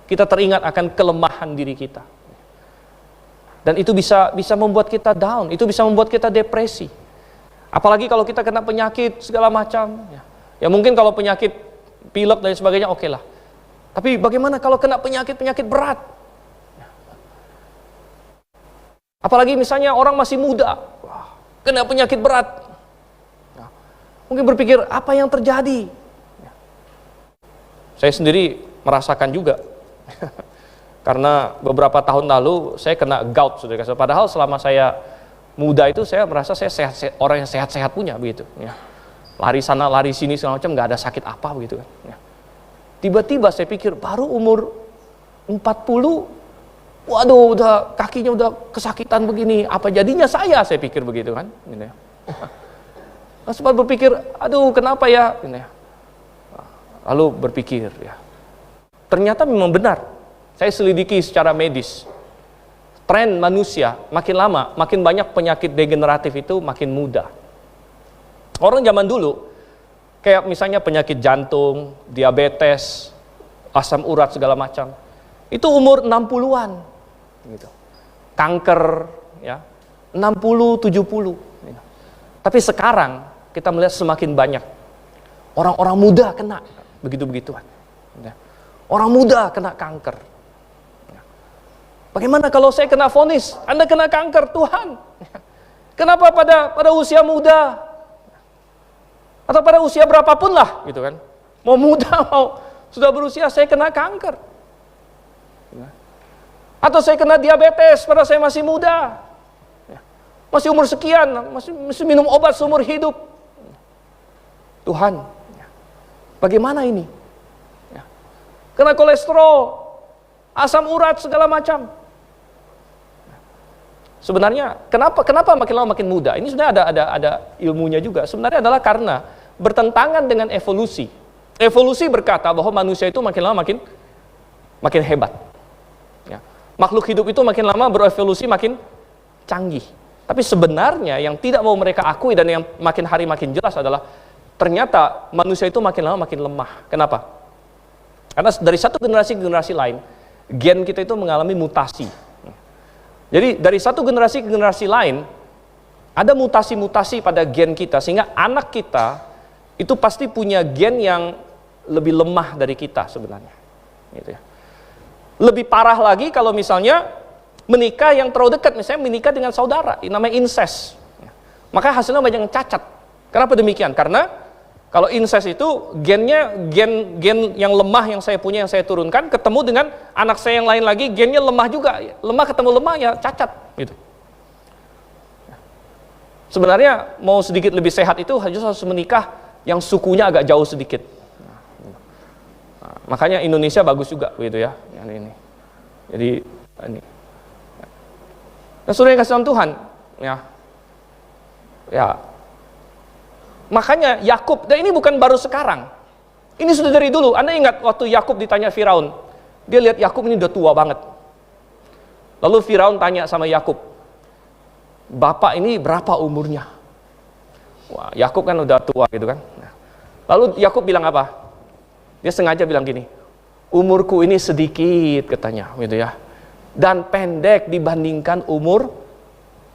Kita teringat akan kelemahan diri kita. Dan itu bisa membuat kita down, itu bisa membuat kita depresi. Apalagi kalau kita kena penyakit segala macam. Ya mungkin kalau penyakit pilek dan sebagainya oke lah. Tapi bagaimana kalau kena penyakit berat? Apalagi misalnya orang masih muda, kena penyakit berat. Mungkin berpikir, apa yang terjadi? Saya sendiri merasakan juga. Karena beberapa tahun lalu saya kena gout, saudara. Padahal selama saya muda itu saya merasa saya sehat, orang yang sehat-sehat punya begitu. Lari sana, lari sini segala macam, nggak ada sakit apa begitu. Tiba-tiba saya pikir baru umur 40, waduh, udah kakinya udah kesakitan begini, apa jadinya saya pikir begitu kan. Sempat berpikir, aduh kenapa ya? Lalu berpikir, ya ternyata memang benar. Saya selidiki secara medis. Tren manusia makin lama, makin banyak penyakit degeneratif itu makin muda. Orang zaman dulu, kayak misalnya penyakit jantung, diabetes, asam urat segala macam, itu umur 60-an. Gitu. Kanker, ya 60, 70. Gitu. Tapi sekarang kita melihat semakin banyak orang-orang muda kena begitu-begituan. Orang muda kena kanker. Bagaimana kalau saya kena vonis, Anda kena kanker, Tuhan? Kenapa pada usia muda? Atau pada usia berapapun lah, gitu kan? Mau muda, mau sudah berusia, saya kena kanker. Atau saya kena diabetes pada saya masih muda. Masih umur sekian, masih minum obat seumur hidup. Tuhan, bagaimana ini? Kena kolesterol, asam urat, segala macam. Sebenarnya, kenapa makin lama makin muda? Ini sebenarnya ada ilmunya juga. Sebenarnya adalah karena bertentangan dengan evolusi. Evolusi berkata bahwa manusia itu makin lama makin hebat. Makhluk hidup itu makin lama berevolusi makin canggih. Tapi sebenarnya yang tidak mau mereka akui dan yang makin hari makin jelas adalah ternyata manusia itu makin lama makin lemah. Kenapa? Karena dari satu generasi ke generasi lain, gen kita itu mengalami mutasi. Jadi dari satu generasi ke generasi lain, ada mutasi-mutasi pada gen kita, sehingga anak kita itu pasti punya gen yang lebih lemah dari kita sebenarnya. Gitu ya. Lebih parah lagi kalau misalnya menikah yang terlalu dekat, misalnya menikah dengan saudara, namanya incest. Maka hasilnya banyak yang cacat. Kenapa demikian? Karena kalau incest itu gen yang lemah yang saya punya, yang saya turunkan, ketemu dengan anak saya yang lain lagi, gennya lemah juga. Lemah ketemu lemah ya cacat. Gitu. Sebenarnya mau sedikit lebih sehat itu harus menikah yang sukunya agak jauh sedikit. Makanya Indonesia bagus juga begitu ya. Yang ini. Jadi ini. Nah, saudara yang kasih Tuhan, ya, makanya Yakub, dan ini bukan baru sekarang, ini sudah dari dulu. Anda ingat waktu Yakub ditanya Firaun, dia lihat Yakub ini udah tua banget. Lalu Firaun tanya sama Yakub, bapak ini berapa umurnya? Wah, Yakub kan udah tua gitu kan. Lalu Yakub bilang apa? Dia sengaja bilang gini, umurku ini sedikit katanya, gitu ya. Dan pendek dibandingkan umur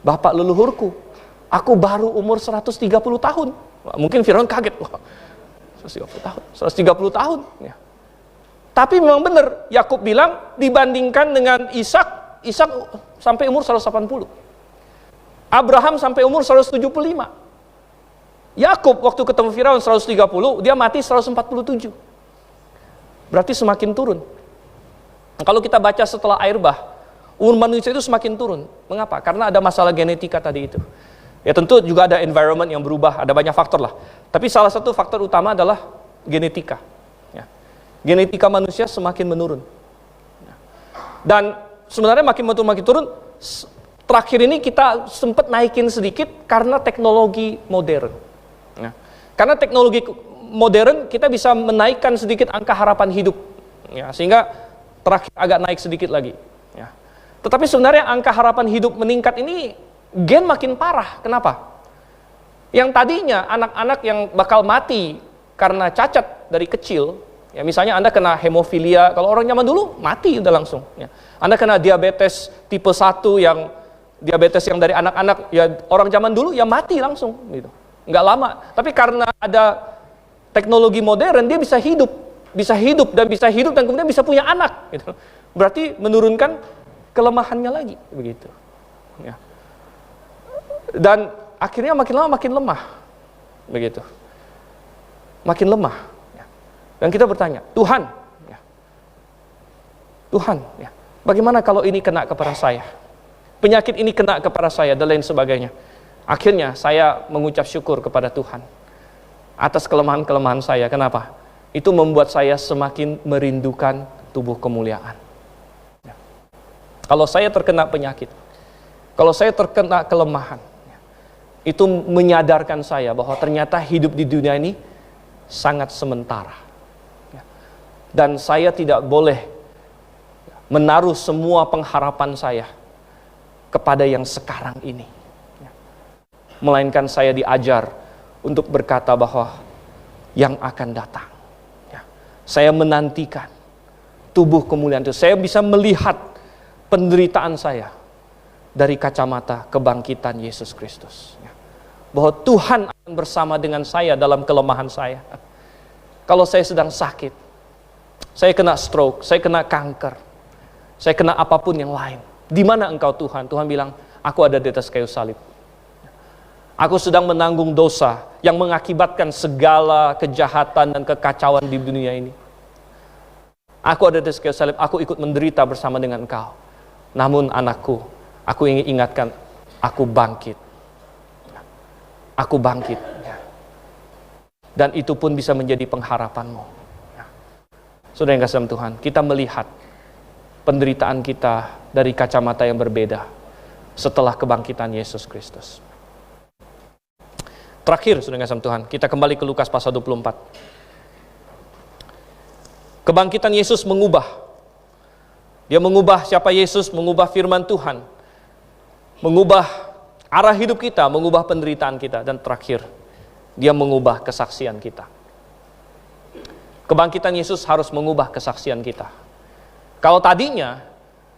bapak leluhurku. Aku baru umur 130 tahun. Mungkin Firaun kaget. Wah, 130 tahun. 130 tahun. Ya. Tapi memang benar, Yakub bilang dibandingkan dengan Ishak sampai umur 180. Abraham sampai umur 175. Yakub waktu ketemu Firaun 130, dia mati 147. Berarti semakin turun. Kalau kita baca setelah air bah, umur manusia itu semakin turun. Mengapa? Karena ada masalah genetika tadi itu. Ya tentu juga ada environment yang berubah, ada banyak faktor lah. Tapi salah satu faktor utama adalah genetika. Ya. Genetika manusia semakin menurun. Ya. Dan sebenarnya makin turun. Terakhir ini kita sempat naikin sedikit karena teknologi modern. Ya. Karena teknologi modern kita bisa menaikkan sedikit angka harapan hidup. Ya, sehingga terakhir agak naik sedikit lagi. Ya. Tetapi sebenarnya angka harapan hidup meningkat ini gen makin parah. Kenapa? Yang tadinya anak-anak yang bakal mati karena cacat dari kecil, ya misalnya Anda kena hemofilia, kalau orang zaman dulu mati udah langsung. Ya. Anda kena diabetes tipe 1 yang diabetes yang dari anak-anak, ya orang zaman dulu ya mati langsung. Gitu. Nggak lama. Tapi karena ada teknologi modern, dia bisa hidup dan kemudian bisa punya anak gitu. Berarti menurunkan kelemahannya lagi begitu ya. Dan akhirnya makin lama makin lemah begitu, makin lemah ya. Dan kita bertanya, Tuhan ya, bagaimana kalau ini kena kepada saya, penyakit ini kena kepada saya dan lain sebagainya. Akhirnya saya mengucap syukur kepada Tuhan atas kelemahan-kelemahan saya. Kenapa? Itu membuat saya semakin merindukan tubuh kemuliaan. Ya. Kalau saya terkena penyakit, kalau saya terkena kelemahan, ya, itu menyadarkan saya bahwa ternyata hidup di dunia ini sangat sementara. Ya. Dan saya tidak boleh menaruh semua pengharapan saya kepada yang sekarang ini. Ya. Melainkan saya diajar untuk berkata bahwa yang akan datang. Saya menantikan tubuh kemuliaan itu. Saya bisa melihat penderitaan saya dari kacamata kebangkitan Yesus Kristus. Bahwa Tuhan akan bersama dengan saya dalam kelemahan saya. Kalau saya sedang sakit, saya kena stroke, saya kena kanker, saya kena apapun yang lain. Di mana engkau Tuhan? Tuhan bilang, aku ada di atas kayu salib. Aku sedang menanggung dosa yang mengakibatkan segala kejahatan dan kekacauan di dunia ini. Aku ada di kayu salib, aku ikut menderita bersama dengan engkau. Namun anakku, aku ingin ingatkan, aku bangkit. Aku bangkit. Dan itu pun bisa menjadi pengharapanmu. Saudara yang kasih dalam Tuhan, kita melihat penderitaan kita dari kacamata yang berbeda setelah kebangkitan Yesus Kristus. Terakhir, saudara yang kasih dalam Tuhan, kita kembali ke Lukas pasal 24. Kebangkitan Yesus mengubah. Dia mengubah siapa Yesus, mengubah firman Tuhan, mengubah arah hidup kita, mengubah penderitaan kita, dan terakhir, dia mengubah kesaksian kita. Kebangkitan Yesus harus mengubah kesaksian kita. Kalau tadinya,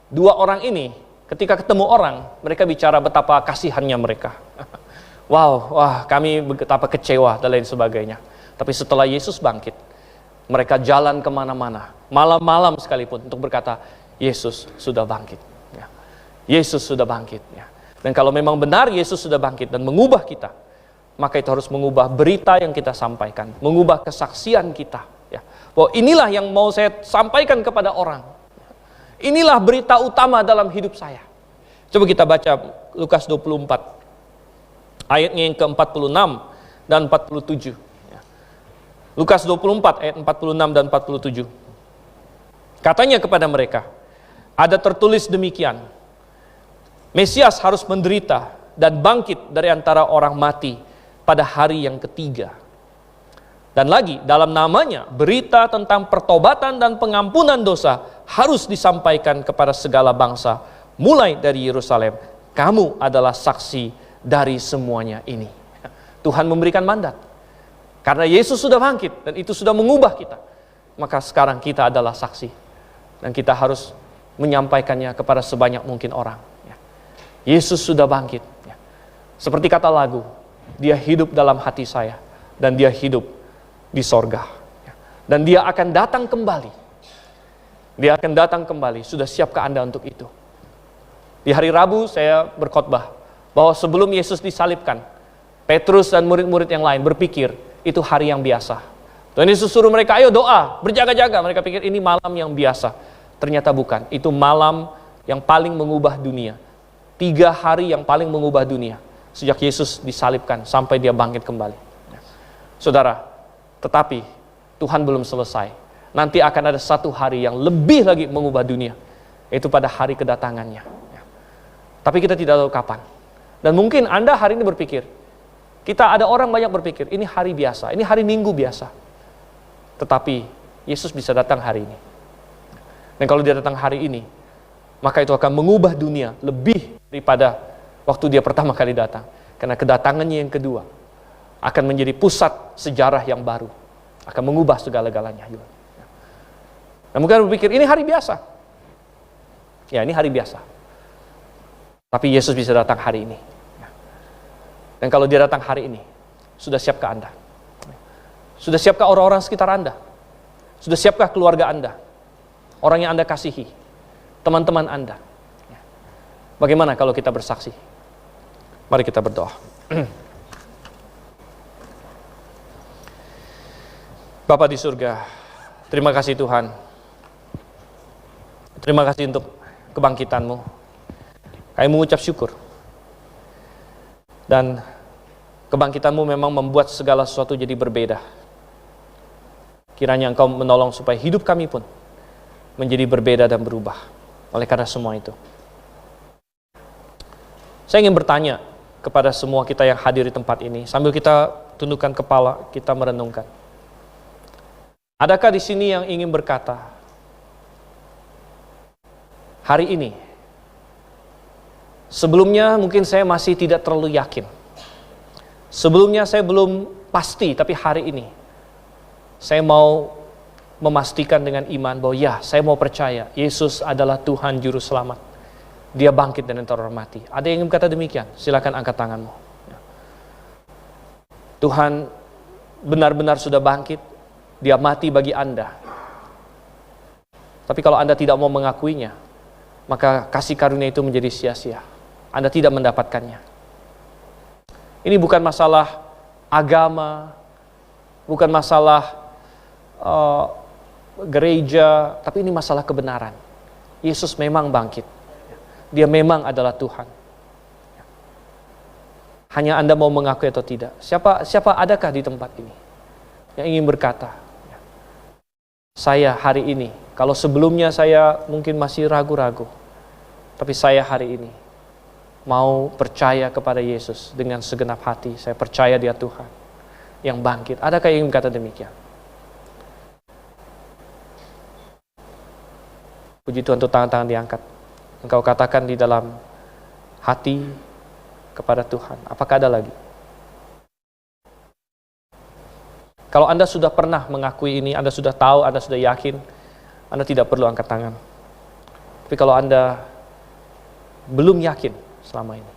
dua orang ini, ketika ketemu orang, mereka bicara betapa kasihannya mereka. Wah, kami betapa kecewa, dan lain sebagainya. Tapi setelah Yesus bangkit, mereka jalan kemana-mana, malam-malam sekalipun, untuk berkata, Yesus sudah bangkit. Yesus sudah bangkit. Dan kalau memang benar Yesus sudah bangkit dan mengubah kita, maka itu harus mengubah berita yang kita sampaikan, mengubah kesaksian kita. Bahwa inilah yang mau saya sampaikan kepada orang. Inilah berita utama dalam hidup saya. Coba kita baca Lukas 24, ayatnya yang ke-46 dan 47. Lukas 24 ayat 46 dan 47. Katanya kepada mereka, ada tertulis demikian, Mesias harus menderita dan bangkit dari antara orang mati pada hari yang ketiga. Dan lagi, dalam namanya, berita tentang pertobatan dan pengampunan dosa harus disampaikan kepada segala bangsa, mulai dari Yerusalem. Kamu adalah saksi dari semuanya ini. Tuhan memberikan mandat. Karena Yesus sudah bangkit dan itu sudah mengubah kita, maka sekarang kita adalah saksi. Dan kita harus menyampaikannya kepada sebanyak mungkin orang. Yesus sudah bangkit. Seperti kata lagu, dia hidup dalam hati saya dan dia hidup di sorga. Dan dia akan datang kembali. Dia akan datang kembali. Sudah siapkah Anda untuk itu? Di hari Rabu saya berkhotbah bahwa sebelum Yesus disalibkan, Petrus dan murid-murid yang lain berpikir itu hari yang biasa. Tuhan Yesus suruh mereka, ayo doa, berjaga-jaga. Mereka pikir ini malam yang biasa. Ternyata bukan. Itu malam yang paling mengubah dunia. 3 hari yang paling mengubah dunia. Sejak Yesus disalibkan sampai dia bangkit kembali. Saudara, tetapi Tuhan belum selesai. Nanti akan ada satu hari yang lebih lagi mengubah dunia. Yaitu pada hari kedatangannya. Tapi kita tidak tahu kapan. Dan mungkin Anda hari ini berpikir, kita ada orang banyak berpikir, ini hari biasa, ini hari Minggu biasa. Tetapi Yesus bisa datang hari ini. Dan kalau dia datang hari ini, maka itu akan mengubah dunia lebih daripada waktu dia pertama kali datang. Karena kedatangannya yang kedua akan menjadi pusat sejarah yang baru. Akan mengubah segala-galanya. Nah, mungkin berpikir, ini hari biasa. Ya, ini hari biasa. Tapi Yesus bisa datang hari ini. Dan kalau dia datang hari ini, sudah siapkah Anda? Sudah siapkah orang-orang sekitar Anda? Sudah siapkah keluarga Anda? Orang yang Anda kasihi? Teman-teman Anda? Bagaimana kalau kita bersaksi? Mari kita berdoa. Bapa di surga, terima kasih Tuhan. Terima kasih untuk kebangkitan-Mu. Kami mengucap syukur. Dan kebangkitan-Mu memang membuat segala sesuatu jadi berbeda. Kiranya Engkau menolong supaya hidup kami pun menjadi berbeda dan berubah. Oleh karena semua itu, saya ingin bertanya kepada semua kita yang hadir di tempat ini, sambil kita tundukkan kepala, kita merenungkan. Adakah di sini yang ingin berkata, hari ini, sebelumnya mungkin saya masih tidak terlalu yakin. Sebelumnya saya belum pasti, tapi hari ini saya mau memastikan dengan iman bahwa ya, saya mau percaya Yesus adalah Tuhan Juru Selamat. Dia bangkit dari antara orang mati. Ada yang ingin berkata demikian? Silakan angkat tanganmu. Tuhan benar-benar sudah bangkit. Dia mati bagi Anda. Tapi kalau Anda tidak mau mengakuinya, maka kasih karunia itu menjadi sia-sia. Anda tidak mendapatkannya. Ini bukan masalah agama, bukan masalah gereja, tapi ini masalah kebenaran. Yesus memang bangkit. Dia memang adalah Tuhan. Hanya Anda mau mengakui atau tidak. Siapa adakah di tempat ini yang ingin berkata, saya hari ini, kalau sebelumnya saya mungkin masih ragu-ragu, tapi saya hari ini mau percaya kepada Yesus dengan segenap hati. Saya percaya Dia Tuhan yang bangkit. Adakah yang ingin berkata demikian? Puji Tuhan, untuk tangan-tangan diangkat. Engkau katakan di dalam hati kepada Tuhan. Apakah ada lagi? Kalau Anda sudah pernah mengakui ini, Anda sudah tahu, Anda sudah yakin, Anda tidak perlu angkat tangan. Tapi kalau Anda belum yakin selama ini,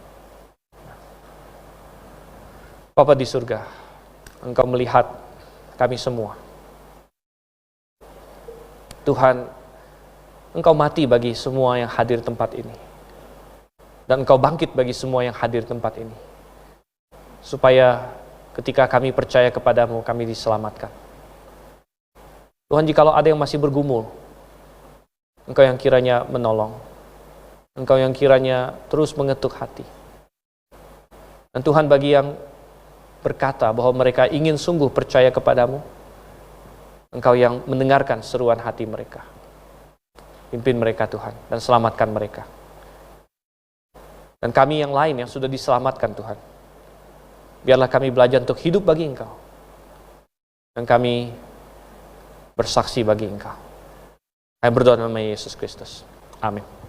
Bapa di surga, Engkau melihat kami semua. Tuhan, Engkau mati bagi semua yang hadir di tempat ini. Dan Engkau bangkit bagi semua yang hadir di tempat ini. Supaya ketika kami percaya kepadamu, kami diselamatkan. Tuhan, jikalau ada yang masih bergumul, Engkau yang kiranya menolong. Engkau yang kiranya terus mengetuk hati. Dan Tuhan, bagi yang berkata bahwa mereka ingin sungguh percaya kepadamu, Engkau yang mendengarkan seruan hati mereka. Pimpin mereka Tuhan, dan selamatkan mereka. Dan kami yang lain yang sudah diselamatkan Tuhan, biarlah kami belajar untuk hidup bagi Engkau. Dan kami bersaksi bagi Engkau. Kami berdoa dalam nama Yesus Kristus. Amin.